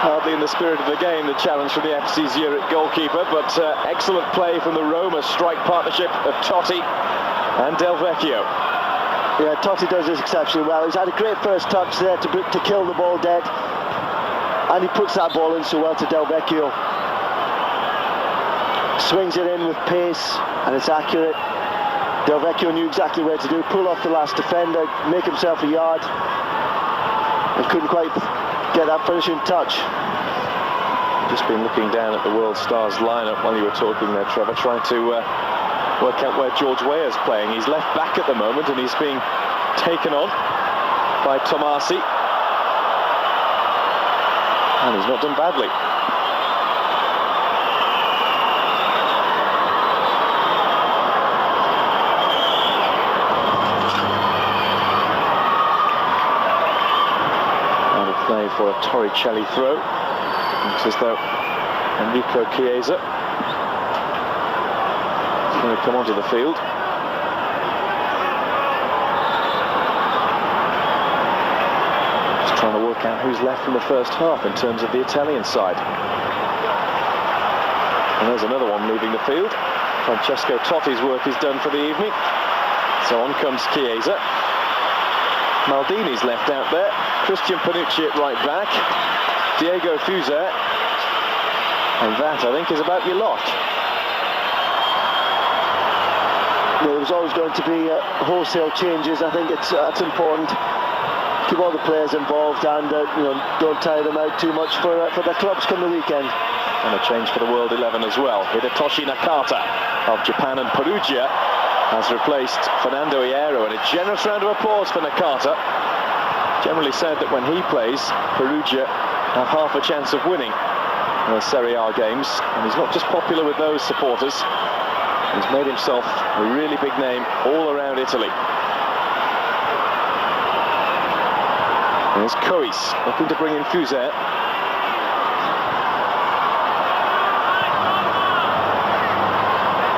Hardly in the spirit of the game, the challenge from the FC Zurich goalkeeper, but excellent play from the Roma strike partnership of Totti and Delvecchio. Yeah, Totti does this exceptionally well. He's had a great first touch there to kill the ball dead, and he puts that ball in so well to Delvecchio. Swings it in with pace, and it's accurate. Delvecchio knew exactly where to do, pull off the last defender, make himself a yard, and couldn't quite get that finishing touch. Just been looking down at the World Stars lineup while you were talking there, Trevor, trying to work out where George Weah's playing. He's left back at the moment and he's being taken on by Tommasi. And he's not done badly. Play for a Torricelli throw. Looks as though Enrico Chiesa is going to come onto the field. Just trying to work out who's left from the first half in terms of the Italian side. And there's another one leaving the field. Francesco Totti's work is done for the evening. So on comes Chiesa. Maldini's left out there. Christian Panucci at right back. Diego Fuser. And that, I think, is about your lot. There was always going to be wholesale changes. I think that's important. Keep all the players involved and don't tire them out too much for the clubs come the weekend. And a change for the World 11 as well. Hidetoshi Nakata of Japan and Perugia has replaced Fernando Hierro, and a generous round of applause for Nakata. Generally said that when he plays, Perugia have half a chance of winning the Serie A games, and he's not just popular with those supporters, he's made himself a really big name all around Italy. There's Cois looking to bring in Fuser.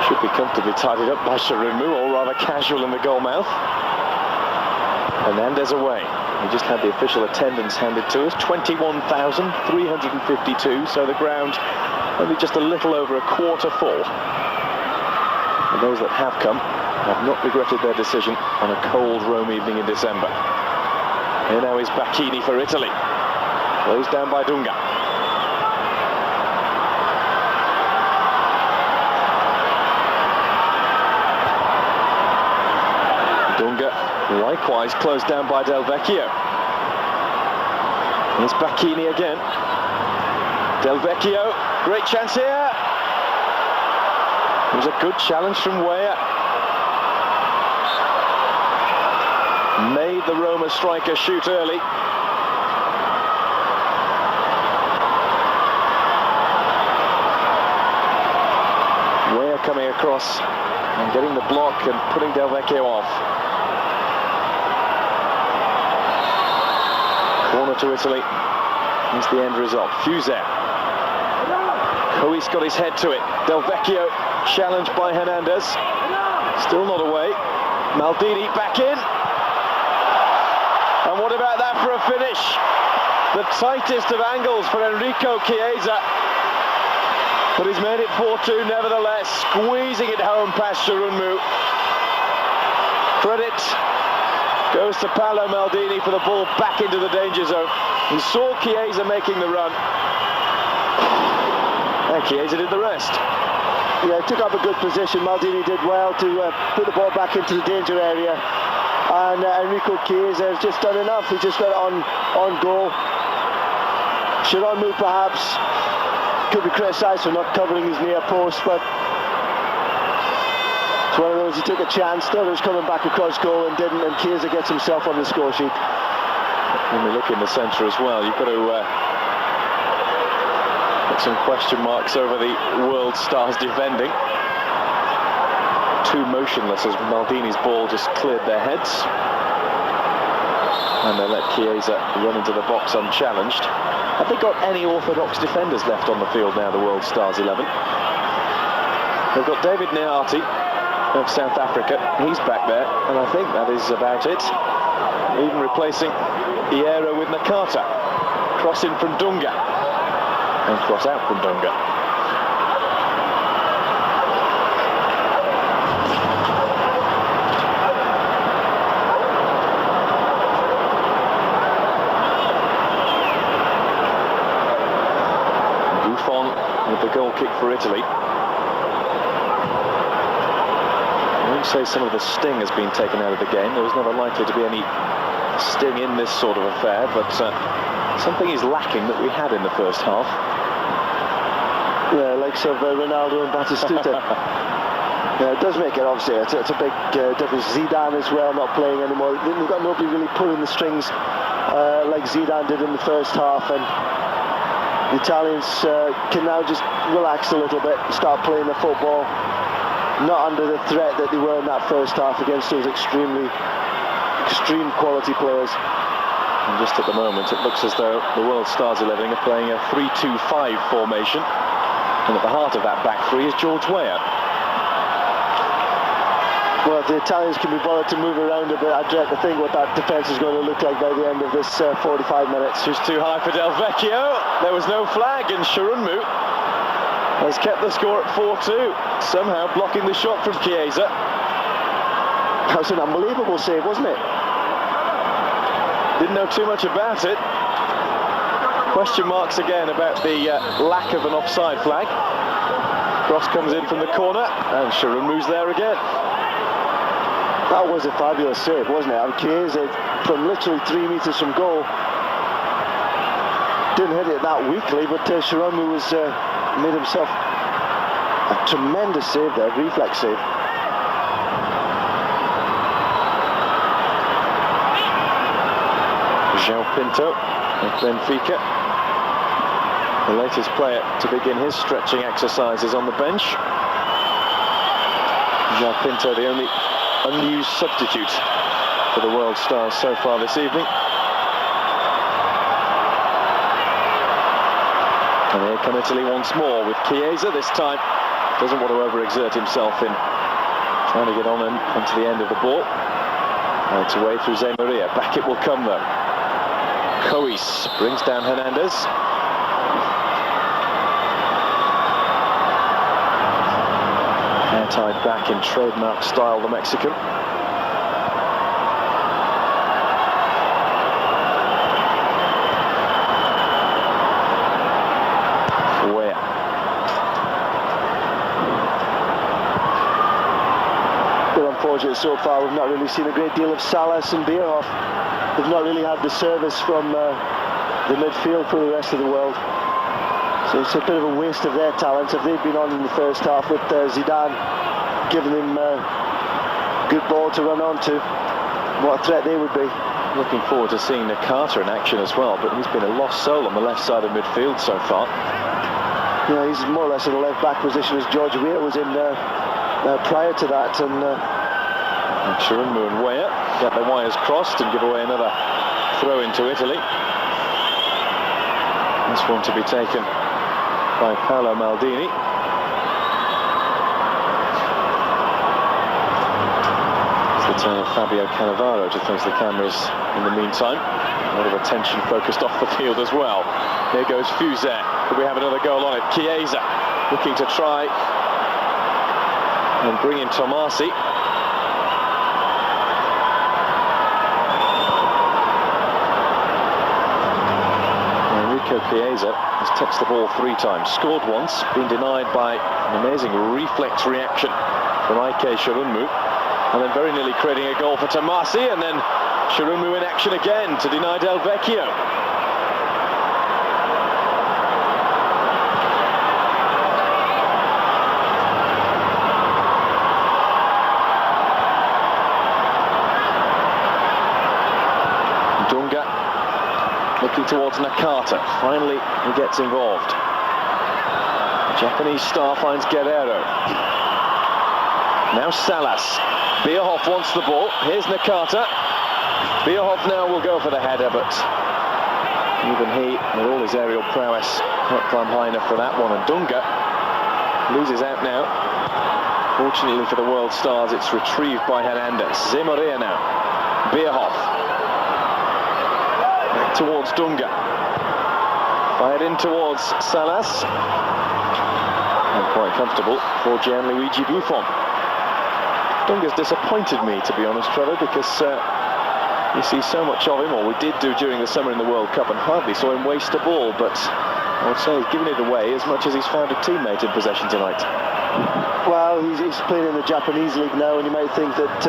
Should be comfortably tidied up by Shirunmu, all rather casual in the goal mouth. Hernandez away. We just had the official attendance handed to us, 21,352, so the ground only just a little over a quarter full. And those that have come have not regretted their decision on a cold Rome evening in December. Here now is Bachini for Italy. Closed down by Dunga. Dunga likewise closed down by Delvecchio. Here's Bachini again. Delvecchio, great chance here. It was a good challenge from Weah. Made the Roma striker shoot early. Weah coming across and getting the block and putting Delvecchio off. Corner to Italy. Here's the end result. Fuser. Cois got his head to it. Delvecchio challenged by Hernandez. Still not away. Maldini back in. And what about that for a finish? The tightest of angles for Enrico Chiesa. But he's made it 4-2 nevertheless, squeezing it home past Shirunmu. Credit goes to Paolo Maldini for the ball back into the danger zone. He saw Chiesa making the run. And Chiesa did the rest. Yeah, took up a good position. Maldini did well to put the ball back into the danger area. And Enrico Chiesa has just done enough. He just got it on goal. Shirunmu perhaps could be criticised for not covering his near post, but it's one of those, he took a chance, thought it was coming back across goal and didn't, and Chiesa gets himself on the score sheet. When we look in the centre as well, you've got to put some question marks over the world stars defending. Too motionless as Maldini's ball just cleared their heads. And they let Chiesa run into the box unchallenged. Have they got any orthodox defenders left on the field now, the World Stars 11? They've got David Nyathi of South Africa. He's back there, and I think that is about it. Even replacing Hierro with Nakata. Cross in from Dunga. And cross out from Dunga. Buffon with the goal kick for Italy. I wouldn't say some of the sting has been taken out of the game. There was never likely to be any sting in this sort of affair, but something is lacking that we had in the first half. Yeah, likes of Ronaldo and Batistuta. Yeah, it does make it, obviously, it's a big difference. Zidane as well, not playing anymore. We've got nobody really pulling the strings like Zidane did in the first half, and the Italians can now just relax a little bit, start playing the football, not under the threat that they were in that first half against those extreme quality players. And just at the moment, it looks as though the World Stars 11 are playing a 3-2-5 formation. And at the heart of that back three is George Weah. Well, if the Italians can be bothered to move around a bit, I dread to think what that defence is going to look like by the end of this 45 minutes. Just too high for Delvecchio. There was no flag, and Shirunmu has kept the score at 4-2, somehow blocking the shot from Chiesa. That was an unbelievable save, wasn't it? Didn't know too much about it. Question marks again about the lack of an offside flag. Cross comes in from the corner, and Shirunmu's there again. That was a fabulous save, wasn't it? And Chiesa, from literally 3 metres from goal, didn't hit it that weakly, but Shirunmu was made himself a tremendous save there, reflex save. João Pinto of Benfica, the latest player to begin his stretching exercises on the bench. João Pinto, the only unused substitute for the world stars so far this evening. And here come Italy once more with Chiesa this time. Doesn't want to overexert himself in trying to get on and onto the end of the ball. And it's away through Zé Maria. Back it will come though. Cois brings down Hernandez. Hair tied back in trademark style, the Mexican. Weah. Well, unfortunately, so far we've not really seen a great deal of Salas and Bierhoff. They've not really had the service from the midfield for the rest of the world. So it's a bit of a waste of their talent. If they'd been on in the first half with Zidane giving them good ball to run onto, what a threat they would be. Looking forward to seeing Nakata in action as well, but he's been a lost soul on the left side of midfield so far. Yeah, he's more or less in the left back position as George Weah was in prior to that. And Chirunmu and Weah get the wires crossed and give away another throw into Italy. This one to be taken by Paolo Maldini. It's the turn of Fabio Cannavaro to face the cameras in the meantime. A lot of attention focused off the field as well. Here goes Fuser. Could we have another goal on it? Chiesa looking to try and bring in Tommasi. Chiesa has touched the ball 3 times, scored once, been denied by an amazing reflex reaction from Ike Chirunmu, and then very nearly creating a goal for Tommasi, and then Chirunmu in action again to deny Delvecchio. Dunga looking towards Nakata. Finally, he gets involved. The Japanese star finds Guerrero. Now Salas. Bierhoff wants the ball. Here's Nakata. Bierhoff now will go for the header, but even he, with all his aerial prowess, can't climb high enough for that one. And Dunga loses out now. Fortunately for the world stars, it's retrieved by Hernandez. Zé Maria now. Bierhoff. Back towards Dunga. Fired in towards Salas. And quite comfortable for Gianluigi Buffon. Dunga's disappointed me, to be honest, Trevor, because you see so much of him, or we did do during the summer in the World Cup, and hardly saw him waste a ball, but I would say he's given it away as much as he's found a teammate in possession tonight. Well, he's playing in the Japanese league now, and you might think that...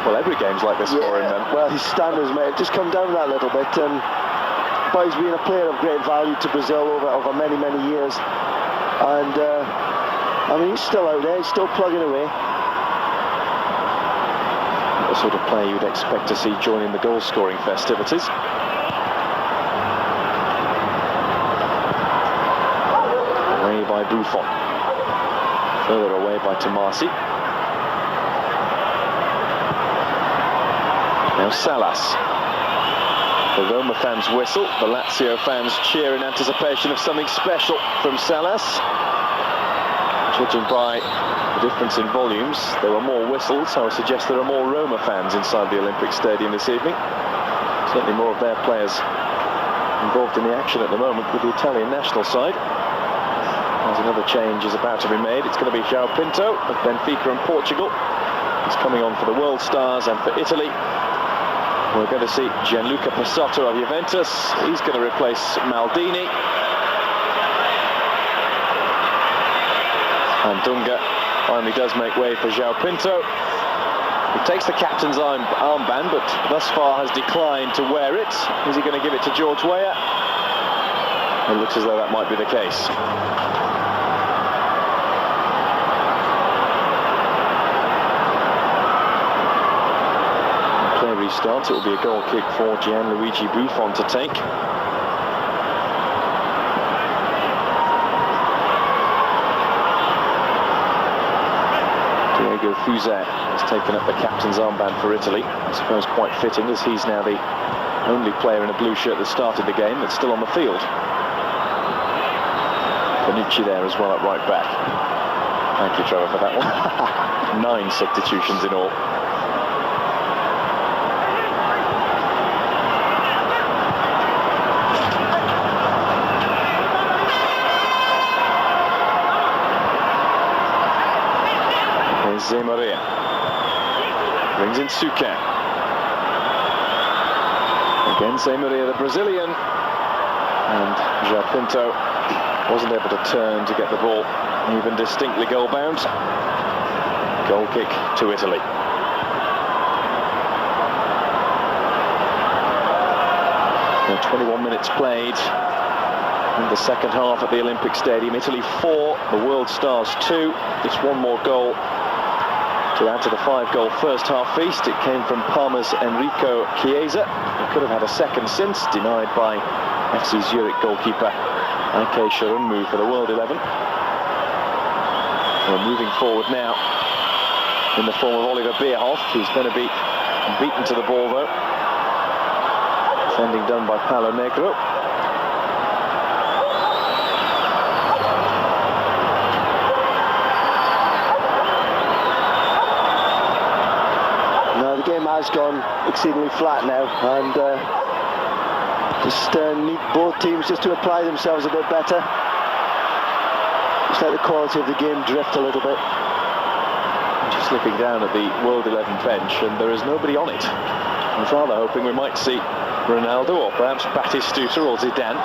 well, every game's like this for him, then. Well, his standards may have just come down that little bit, but he's been a player of great value to Brazil over many, many years. And, I mean, he's still out there, he's still plugging away. The sort of player you'd expect to see joining the goal-scoring festivities. Away by Buffon. Further away by Tommasi. Now Salas. The Roma fans whistle, the Lazio fans cheer in anticipation of something special from Salas. Judging by the difference in volumes, there were more whistles. I would suggest there are more Roma fans inside the Olympic Stadium this evening. Certainly more of their players involved in the action at the moment with the Italian national side. As another change is about to be made, it's going to be João Pinto of Benfica and Portugal. He's coming on for the world stars, and for Italy, we're going to see Gianluca Pessotto of Juventus. He's going to replace Maldini. And Dunga finally does make way for João Pinto. He takes the captain's armband, but thus far has declined to wear it. Is he going to give it to George Weah? It looks as though that might be the case. restart. It will be a goal kick for Gianluigi Buffon to take. Diego Fuzet has taken up the captain's armband for Italy. I suppose quite fitting, as he's now the only player in a blue shirt that started the game that's still on the field. Panucci there as well at right back. Thank you, Trevor, for that one. 9 substitutions in all. Jose Maria brings in Suquet. Again, Jose Maria, the Brazilian, and João Pinto wasn't able to turn to get the ball even distinctly goal bound. Goal kick to Italy. Now 21 minutes played in the second half at the Olympic Stadium. Italy 4, the World Stars 2. Just one more goal to add to the 5-goal first half feast. It came from Parma's Enrico Chiesa. He could have had a second since, denied by FC Zurich goalkeeper Ike Shorunmu for the World 11. We're moving forward now in the form of Oliver Bierhoff, who's going to be beaten to the ball though. Defending done by Paulo Negro. No, the game has gone exceedingly flat now, and just need both teams just to apply themselves a bit better. Just let the quality of the game drift a little bit. Just looking down at the World 11 bench, and there is nobody on it. I was rather hoping we might see Ronaldo or perhaps Batistuta or Zidane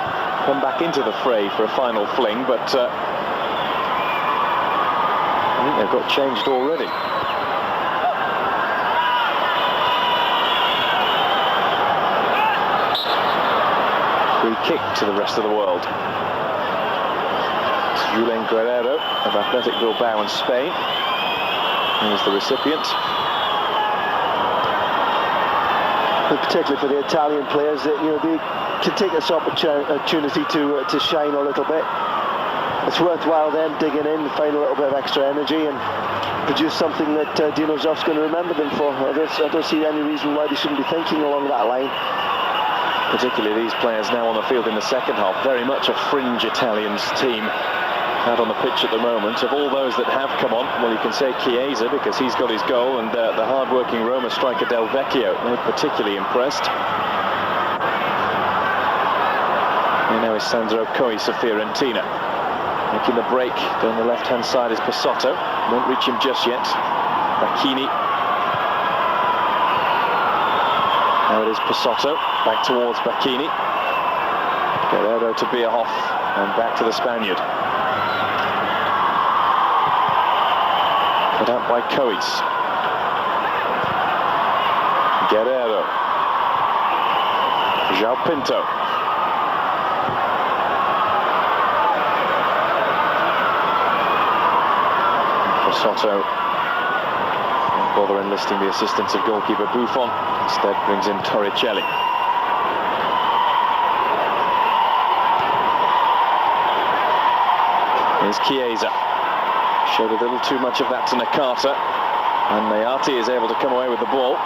come back into the fray for a final fling, but I think they've got changed already. Free kick to the rest of the world. It's Julen Guerrero of Athletic Bilbao in Spain. Here's the recipient. And particularly for the Italian players, that they can take this opportunity to shine a little bit. It's worthwhile then digging in, find a little bit of extra energy, and produce something that Dino Zoff's going to remember them for. I don't see any reason why they shouldn't be thinking along that line. Particularly these players now on the field in the second half, very much a fringe Italians team out on the pitch at the moment. Of all those that have come on, well, you can say Chiesa because he's got his goal, and the hard-working Roma striker Delvecchio, they're particularly impressed. And now is Sandro Cois of Fiorentina. Making the break down the left-hand side is Pessotto. Won't reach him just yet. Bachini. Now it is Pessotto, back towards Bachini. Guerrero to Bierhoff, and back to the Spaniard. Put out by Cois. Guerrero. João Pinto. Pessotto won't bother enlisting the assistance of goalkeeper Buffon. Instead brings in Torricelli. Here's Chiesa. Showed a little too much of that to Nakata, and Nyathi is able to come away with the ball.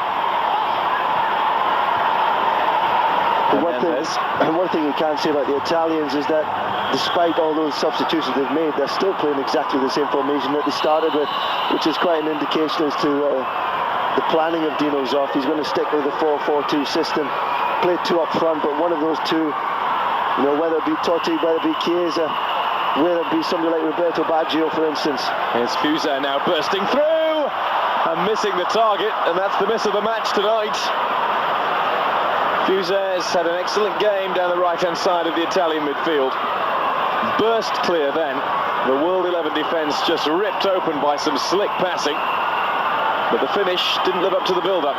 One thing you can say about the Italians is that despite all those substitutions they've made, they're still playing exactly the same formation that they started with, which is quite an indication as to the planning of Dino Zoff. He's going to stick with the 4-4-2 system, play two up front, but one of those two, whether it be Totti, whether it be Chiesa, whether it be somebody like Roberto Baggio, for instance. Here's Fuzet now bursting through and missing the target, and that's the miss of the match tonight. Fuzet has had an excellent game down the right-hand side of the Italian midfield. Burst clear then. The World 11 defence just ripped open by some slick passing, but the finish didn't live up to the build-up.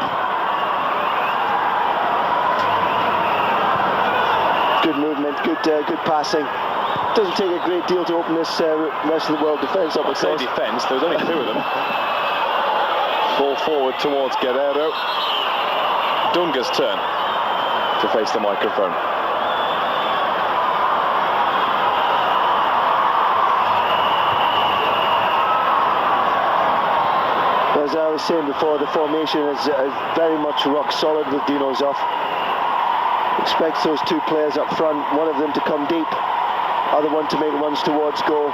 Good movement, good passing. Doesn't take a great deal to open this rest of the world defence up. I'd say defence, there was only two of them. Ball forward towards Guerrero. Dunga's turn to face the microphone. As I was saying before, the formation is very much rock solid with Dino Zoff. Expects those two players up front, one of them to come deep, other one to make runs towards goal,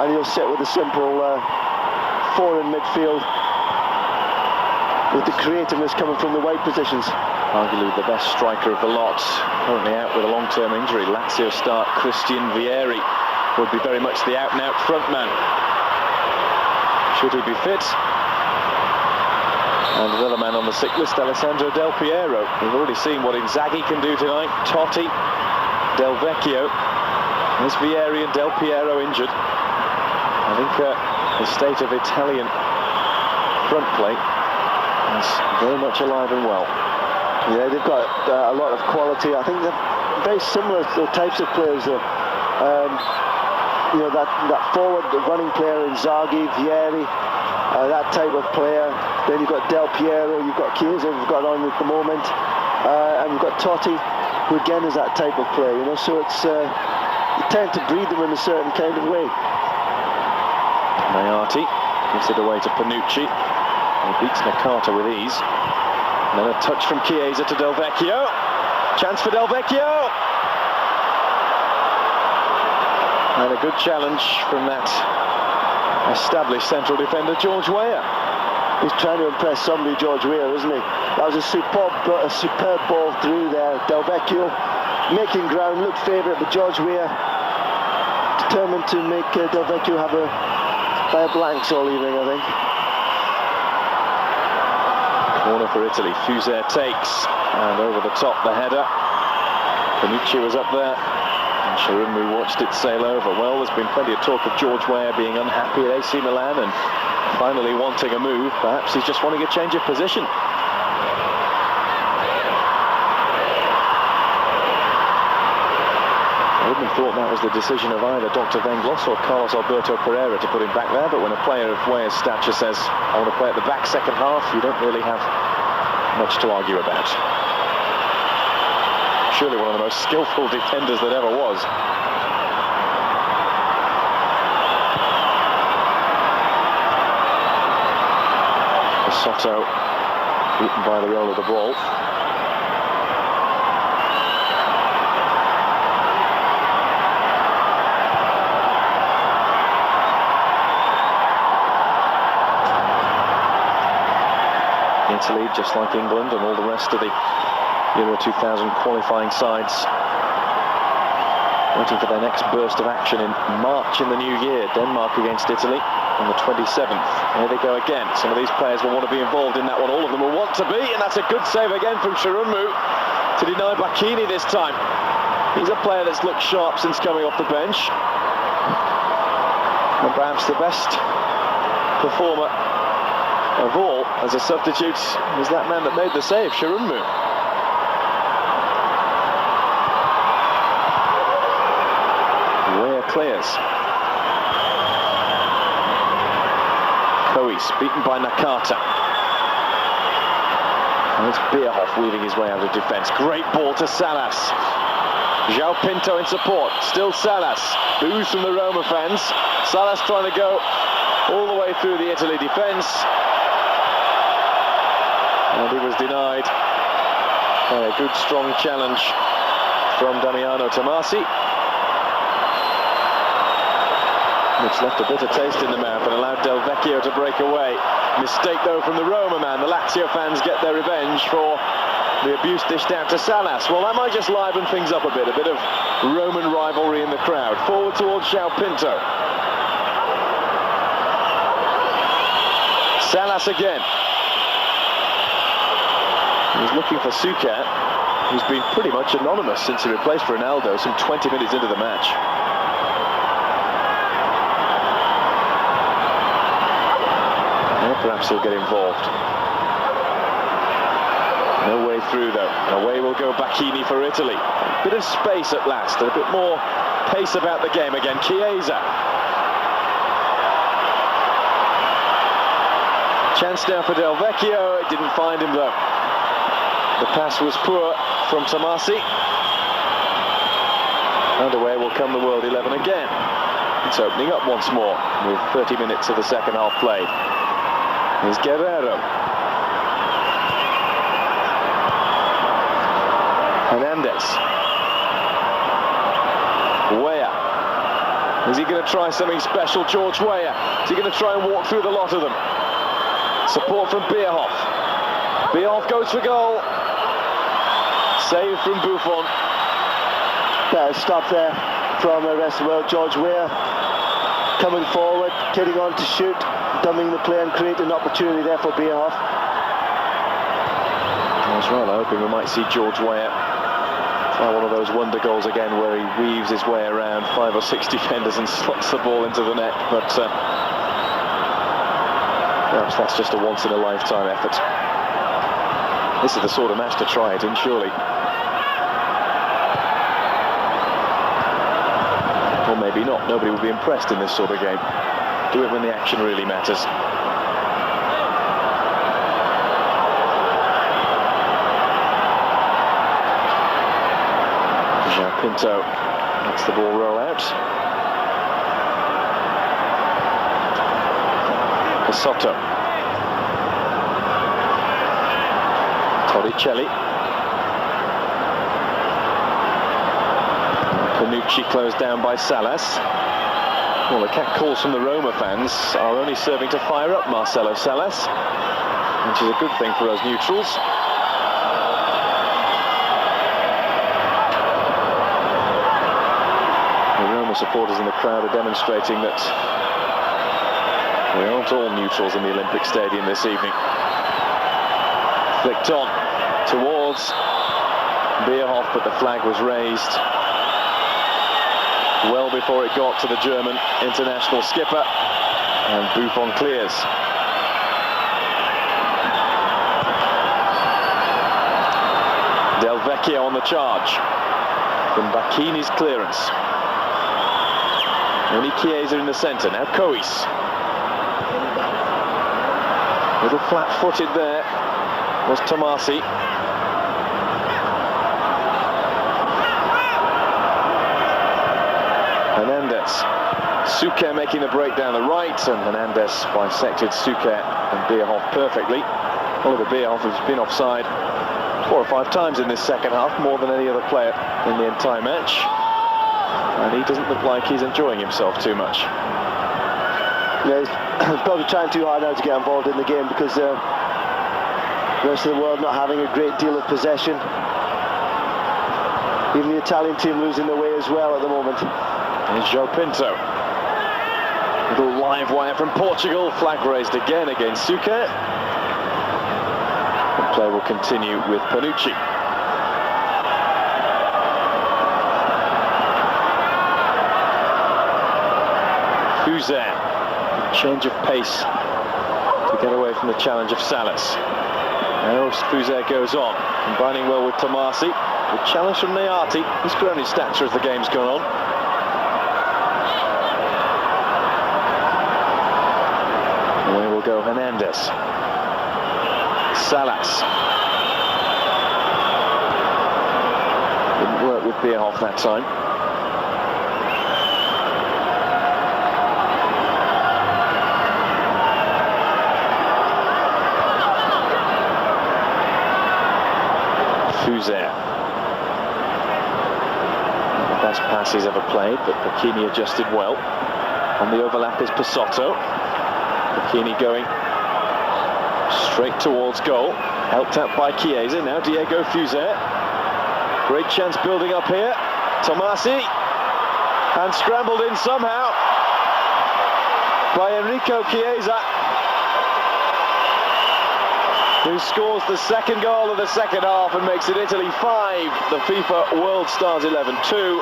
and he'll sit with a simple four in midfield, with the creativeness coming from the wide positions. Arguably the best striker of the lot, currently out with a long-term injury. Lazio start Christian Vieri would be very much the out-and-out frontman, should he be fit. And another man on the sick list, Alessandro Del Piero. We've already seen what Inzaghi can do tonight. Totti, Delvecchio. There's Vieri and Del Piero injured. I think the state of Italian front plate is very much alive and well. Yeah, they've got a lot of quality. I think they're very similar to the types of players though. You know, that forward running player, Inzaghi, Vieri, that type of player. Then you've got Del Piero, you've got Chiesa, we've got on at the moment, and we've got Totti, who again is that type of player, you know, so it's, you tend to breed them in a certain kind of way. Nyathi gives it away to Panucci. He beats Nakata with ease. And then a touch from Chiesa to Delvecchio. Chance for Delvecchio! And a good challenge from that established central defender, George Weah. He's trying to impress somebody, George Weah, isn't he? That was a superb ball through there. Delvecchio making ground, looked favourite, but George Weah determined to make Delvecchio have by a blanks all evening, I think. Corner for Italy. Fuser takes, and over the top the header. Panucci was up there, and Shirunmu watched it sail over. Well, there's been plenty of talk of George Weah being unhappy at AC Milan and finally wanting a move. Perhaps he's just wanting a change of position. I wouldn't have thought that was the decision of either Dr. Venglos or Carlos Alberto Parreira to put him back there, but when a player of Weah's stature says, I want to play at the back second half, you don't really have much to argue about. Surely one of the most skillful defenders that ever was. Pessotto beaten by the roll of the ball. Italy, just like England and all the rest of the Euro 2000 qualifying sides, waiting for their next burst of action in March in the new year. Denmark against Italy on the 27th. Here they go again. Some of these players will want to be involved in that one. All of them will want to be, and that's a good save again from Shirunmu to deny Bachini this time. He's a player that's looked sharp since coming off the bench, and perhaps the best performer of all as a substitute is that man that made the save, Shirunmu. Weah clears. Cois beaten by Nakata. And it's Bierhoff weaving his way out of defence. Great ball to Salas. João Pinto in support. Still Salas. Boos from the Roma fans. Salas trying to go all the way through the Italy defence. And he was denied by a good strong challenge from Damiano Tommasi, which left a bitter taste in the mouth and allowed Delvecchio to break away. Mistake though from the Roma man. The Lazio fans get their revenge for the abuse dished out to Salas. Well, that might just liven things up a bit of Roman rivalry in the crowd. Forward towards João Pinto. Salas again. He's looking for Sukat, who's been pretty much anonymous since he replaced Ronaldo some 20 minutes into the match. And perhaps he'll get involved. No way through though. And away will go Bachini for Italy. A bit of space at last, and a bit more pace about the game again. Chiesa. Chance now for Delvecchio. It didn't find him though. The pass was poor from Tommasi. Underway will come the World 11 again. It's opening up once more with 30 minutes of the second half played. Here's Guerrero. Hernandez. Weah. Is he going to try something special, George Weah? Is he going to try and walk through the lot of them? Support from Bierhoff. Bierhoff goes for goal. Save from Buffon. Better stop there from the rest of the world. George Weah coming forward, getting on to shoot, dumbing the play and creating an opportunity there for Bierhoff. That's right, I'm hoping we might see George Weah try one of those wonder goals again where he weaves his way around 5 or 6 defenders and slots the ball into the net, but perhaps that's just a once-in-a-lifetime effort. This is the sort of match to try it in, surely. Or maybe not. Nobody will be impressed in this sort of game. Do it when the action really matters. João Pinto lets the ball roll out. Pessotto. Torricelli. Panucci closed down by Salas. Well, the cat calls from the Roma fans are only serving to fire up Marcelo Salas, which is a good thing for us neutrals. The Roma supporters in the crowd are demonstrating that we aren't all neutrals in the Olympic Stadium this evening. Flicked on towards Bierhoff, but the flag was raised well before it got to the German international skipper, and Buffon clears. Delvecchio on the charge from Bachini's clearance. Only Chiesa in the centre, now Cois. A little flat-footed there was Tommasi. Hernandez. Suker making the break down the right, and Hernandez bisected Suker and Bierhoff perfectly. Oliver Bierhoff has been offside 4 or 5 times in this second half, more than any other player in the entire match. And he doesn't look like he's enjoying himself too much. Yeah, he's probably trying too hard now to get involved in the game because the rest of the world not having a great deal of possession. Even the Italian team losing their way as well at the moment. Here's João Pinto. Little live wire from Portugal. Flag raised again against Suker. The play will continue with Panucci. Fuser. Change of pace to get away from the challenge of Salas. Now Fuser goes on, combining well with Tommasi. The challenge from Nyathi. He's grown in stature as the game's gone on. Away will go Hernandez. Salas. Didn't work with Bierhoff that time. Fuser. The best pass he's ever played, but Bachini adjusted well. On the overlap is Pessotto. Bachini going straight towards goal, helped out by Chiesa. Now Diego Fuser. Great chance building up here. Tommasi, and scrambled in somehow by Enrico Chiesa, who scores the second goal of the second half and makes it Italy 5, the FIFA World Stars 11 2.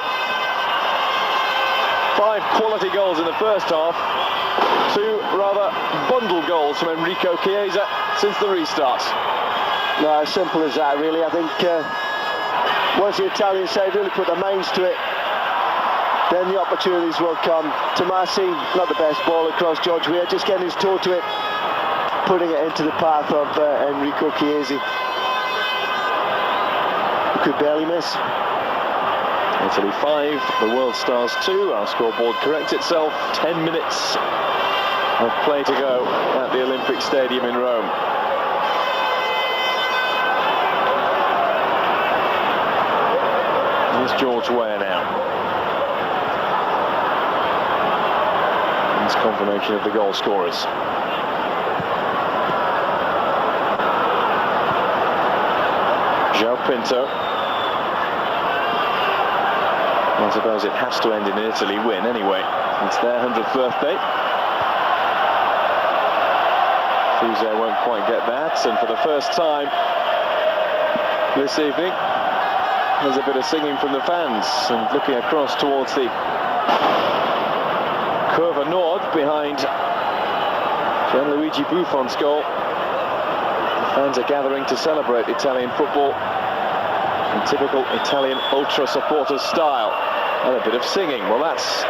5 quality goals in the first half, 2 rather bundled goals from Enrico Chiesa since the restart. No, as simple as that, really. I think once the Italian side really put their minds to it, then the opportunities will come. Tommasi, not the best ball across George Weah, just getting his toe to it, putting it into the path of Enrico Chiesa. could barely miss. Italy 5, the World Stars 2. Our scoreboard corrects itself. 10 minutes of play to go at the Olympic Stadium in Rome. Here's George Weah now. It's confirmation of the goal scorers. João Pinto. I suppose it has to end in an Italy win anyway. It's their 100th birthday. Fuse won't quite get that, and for the first time this evening there's a bit of singing from the fans. And looking across towards the Curva Nord behind Gianluigi Buffon's goal, the fans are gathering to celebrate Italian football in typical Italian ultra supporters style. And a bit of singing. Well, that's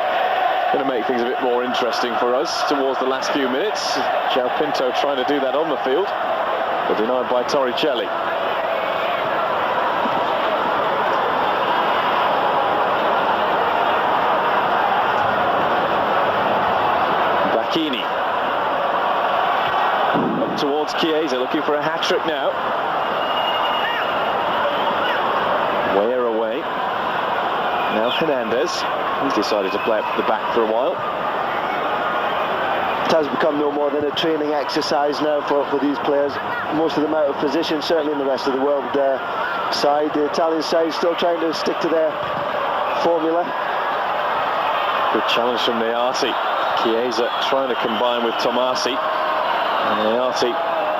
going to make things a bit more interesting for us towards the last few minutes. João Pinto trying to do that on the field, but denied by Torricelli. Bachini up towards Chiesa, looking for a hat-trick now. Weah away. Now Hernandez. He's decided to play up the back for a while. It has become no more than a training exercise now for these players. Most of them out of position, certainly in the rest of the world side. The Italian side still trying to stick to their formula. Good challenge from Nyathi. Chiesa trying to combine with Tommasi. And Nyathi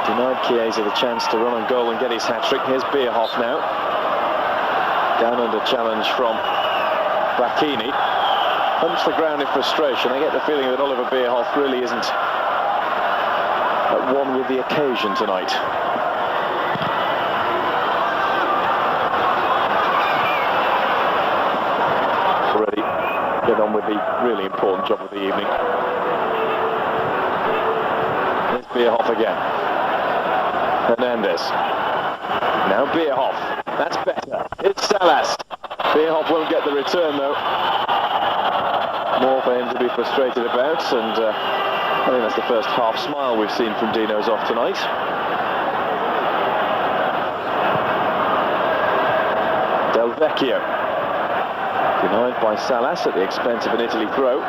denied Chiesa the chance to run on goal and get his hat-trick. Here's Bierhoff now. Down under challenge from Bachini. Hunts the ground in frustration. I get the feeling that Oliver Bierhoff really isn't at one with the occasion tonight. Already get on with the really important job of the evening. Here's Bierhoff again. Hernandez. Now Bierhoff. That's better. It's Salas. Bierhoff won't get the return though. More for him to be frustrated about, and I think that's the first half smile we've seen from Dino Zoff tonight. Delvecchio. Denied by Salas at the expense of an Italy throw.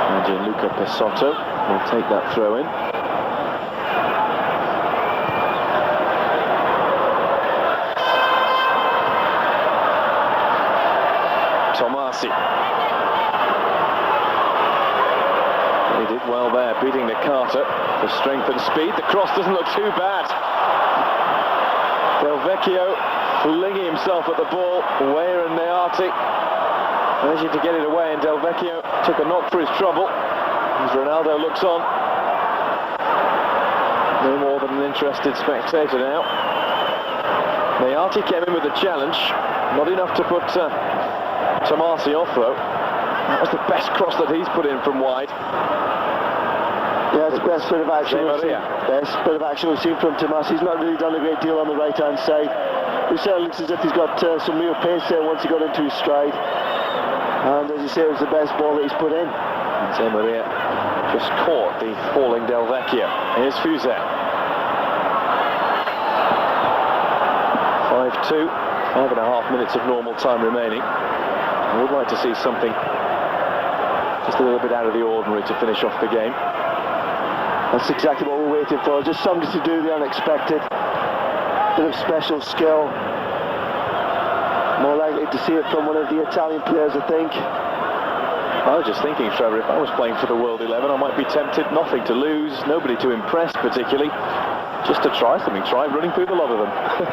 And Gianluca Pessotto will take that throw in. Tommasi. He did well there, beating the Carter for strength and speed. The cross doesn't look too bad. Delvecchio flinging himself at the ball. Weah and Nyathi managing to get it away, and Delvecchio took a knock for his trouble. As Ronaldo looks on. No more than an interested spectator now. Nyathi came in with a challenge. Not enough to put Tommasi off though. That was the best cross that he's put in from wide. Yeah, it's the best bit of action we've seen. Best bit of action we've seen from Tommasi. He's not really done a great deal on the right hand side. It certainly looks as if he's got some real pace there once he got into his stride. And as you say, it was the best ball that he's put in. And Maria just caught the falling Delvecchio. Here's Fuse. 5-2. 5.5 minutes of normal time remaining. I would like to see something just a little bit out of the ordinary to finish off the game. That's exactly what we're waiting for. Just something to do the unexpected. Bit of special skill. More likely to see it from one of the Italian players, I think. I was just thinking, Trevor, if I was playing for the World 11, I might be tempted. Nothing to lose, nobody to impress particularly. Just to try something, try running through the lot of them.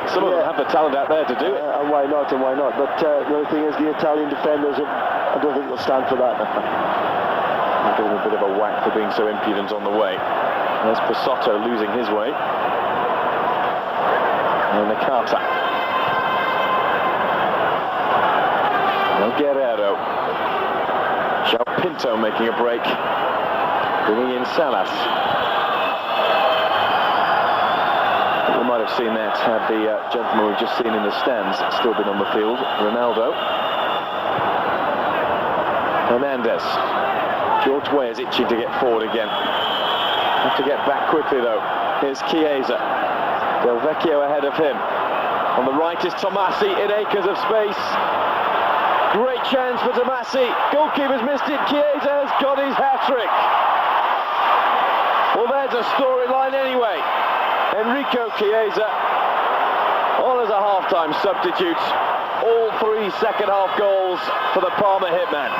Some of them have the talent out there to do it. And why not, and why not? But the other thing is the Italian defenders, I don't think they'll stand for that. I'll give them a bit of a whack for being so impudent on the way. There's Pessotto losing his way. And Nakata. Now Hierro. João Pinto making a break. Bringing in Salas. have seen that had the gentleman we've just seen in the stands still been on the field. Ronaldo. Hernandez. George Weah is itching to get forward again. Have to get back quickly though. Here's Chiesa. Delvecchio ahead of him. On the right is Tommasi in acres of space. Great chance for Tommasi. Goalkeeper's missed it. Chiesa has got his hat-trick. Well, there's a storyline anyway. Enrico Chiesa on as a half-time substitute. All three second-half goals for the Parma hitman.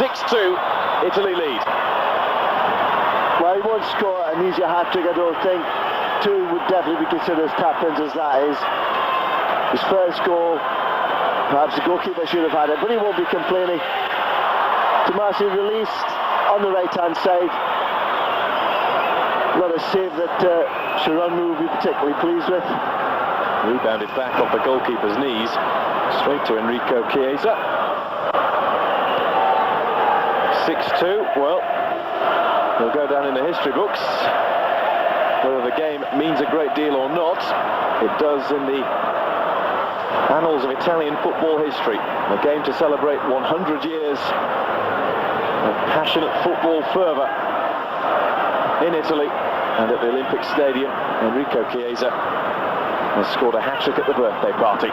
6-2, Italy lead. Well, he won't score an easier hat-trick, I don't think. Two would definitely be considered as tap-ins, as that is. His first goal, perhaps the goalkeeper should have had it, but he won't be complaining. Tommasi released on the right-hand side. Not a save that Sharon will be particularly pleased with. Rebounded back off the goalkeeper's knees, straight to Enrico Chiesa. 6-2, well, he'll go down in the history books. Whether the game means a great deal or not, it does in the annals of Italian football history. A game to celebrate 100 years of passionate football fervour in Italy, and at the Olympic Stadium. Enrico Chiesa has scored a hat-trick at the birthday party.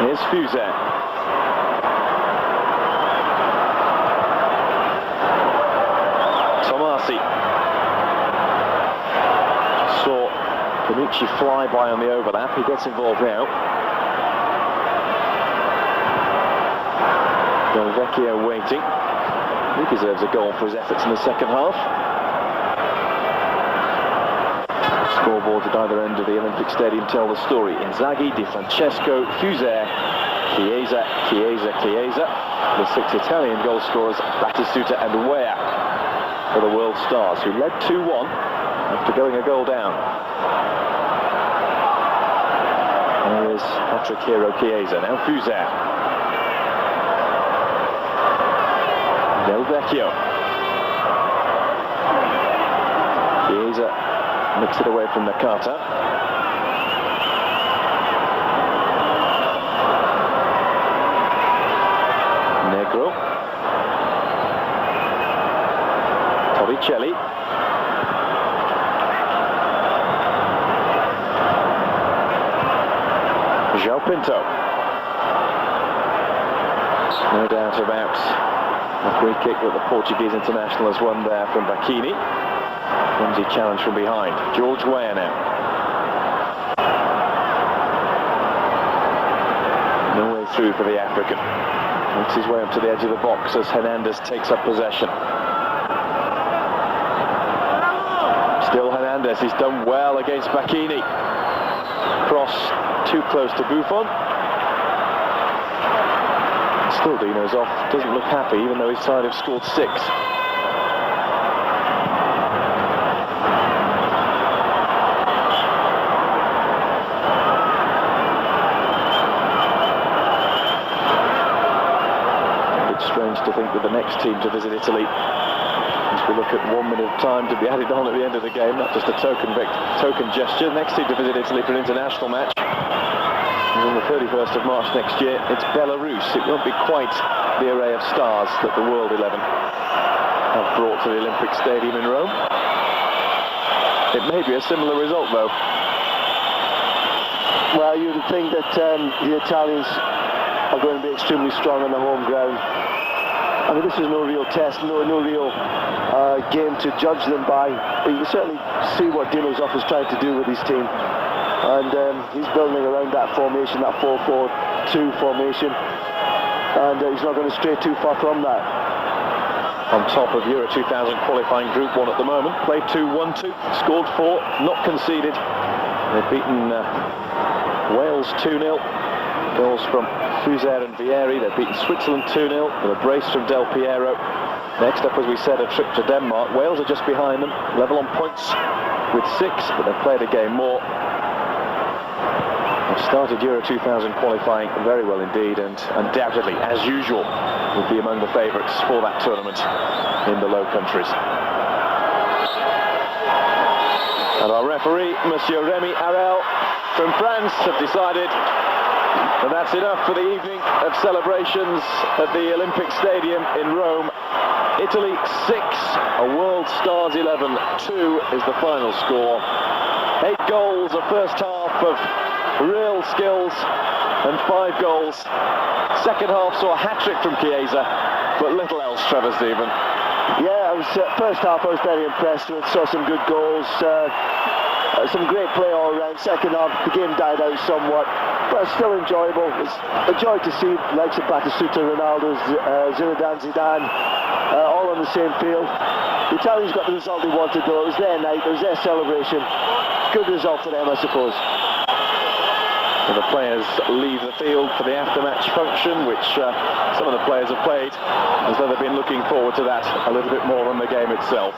Here's Fuse. Tommasi. Saw Panucci fly by on the overlap. He gets involved now. Delvecchio waiting. He deserves a goal for his efforts in the second half. Scoreboards at either end of the Olympic Stadium tell the story. Inzaghi, Di Francesco, Fuse, Chiesa, Chiesa, Chiesa. The six Italian goal scorers, Battistuta and Weah, for the world stars, who led 2-1 after going a goal down. There is hat-trick hero Chiesa, now Fuse. Delvecchio. Chiesa nicks it away from Nakata. Negro. Torricelli. João Pinto. No doubt about a free kick that the Portuguese international has won there from Bachini. Clumsy challenge from behind. George Weah now. No way through for the African. Makes his way up to the edge of the box as Hernandez takes up possession. Still Hernandez, he's done well against Bachini. Cross too close to Buffon. Still Dino's off, doesn't look happy even though his side have scored 6. Strange to think that the next team to visit Italy, as we look at 1 minute of time to be added on at the end of the game, not just a token gesture. Next team to visit Italy for an international match is on the 31st of March next year. It's Belarus. It won't be quite the array of stars that the World 11 have brought to the Olympic Stadium in Rome. It may be a similar result though. Well, you would think that the Italians are going to be extremely strong on the home ground. I mean, this is no real test, no real game to judge them by, but you can certainly see what Dino Zoff is trying to do with his team, and he's building around that formation, that 4-4-2 formation, and he's not going to stray too far from that. On top of Euro 2000 qualifying Group 1 at the moment, played 2-1-2, scored 4, not conceded. They've beaten Wales 2-0. Goals from Fuser and Vieri. They've beaten Switzerland 2-0 with a brace from Del Piero. Next up, as we said, a trip to Denmark. Wales are just behind them, level on points with 6, but they've played a game more. They've started Euro 2000 qualifying very well indeed, and undoubtedly, as usual, will be among the favourites for that tournament in the Low Countries. And our referee, Monsieur Rémi Harel from France, have decided that that's enough for the evening of celebrations at the Olympic Stadium in Rome. Italy 6, a World Stars 11, 2 is the final score. 8 goals, a first half of real skills, and 5 goals. Second half saw a hat-trick from Chiesa, but little else, Trevor Stephen. Yeah, first half I was very impressed with, saw some good goals, some great play all around. Second half, the game died out somewhat, but still enjoyable. It's a joy to see likes of Pessotto, Ronaldo, Zinedine Zidane, all on the same field. The Italians got the result they wanted though. It was their night, it was their celebration. Good result for them, I suppose. And the players leave the field for the after-match function, which some of the players have played as though they've been looking forward to that a little bit more than the game itself.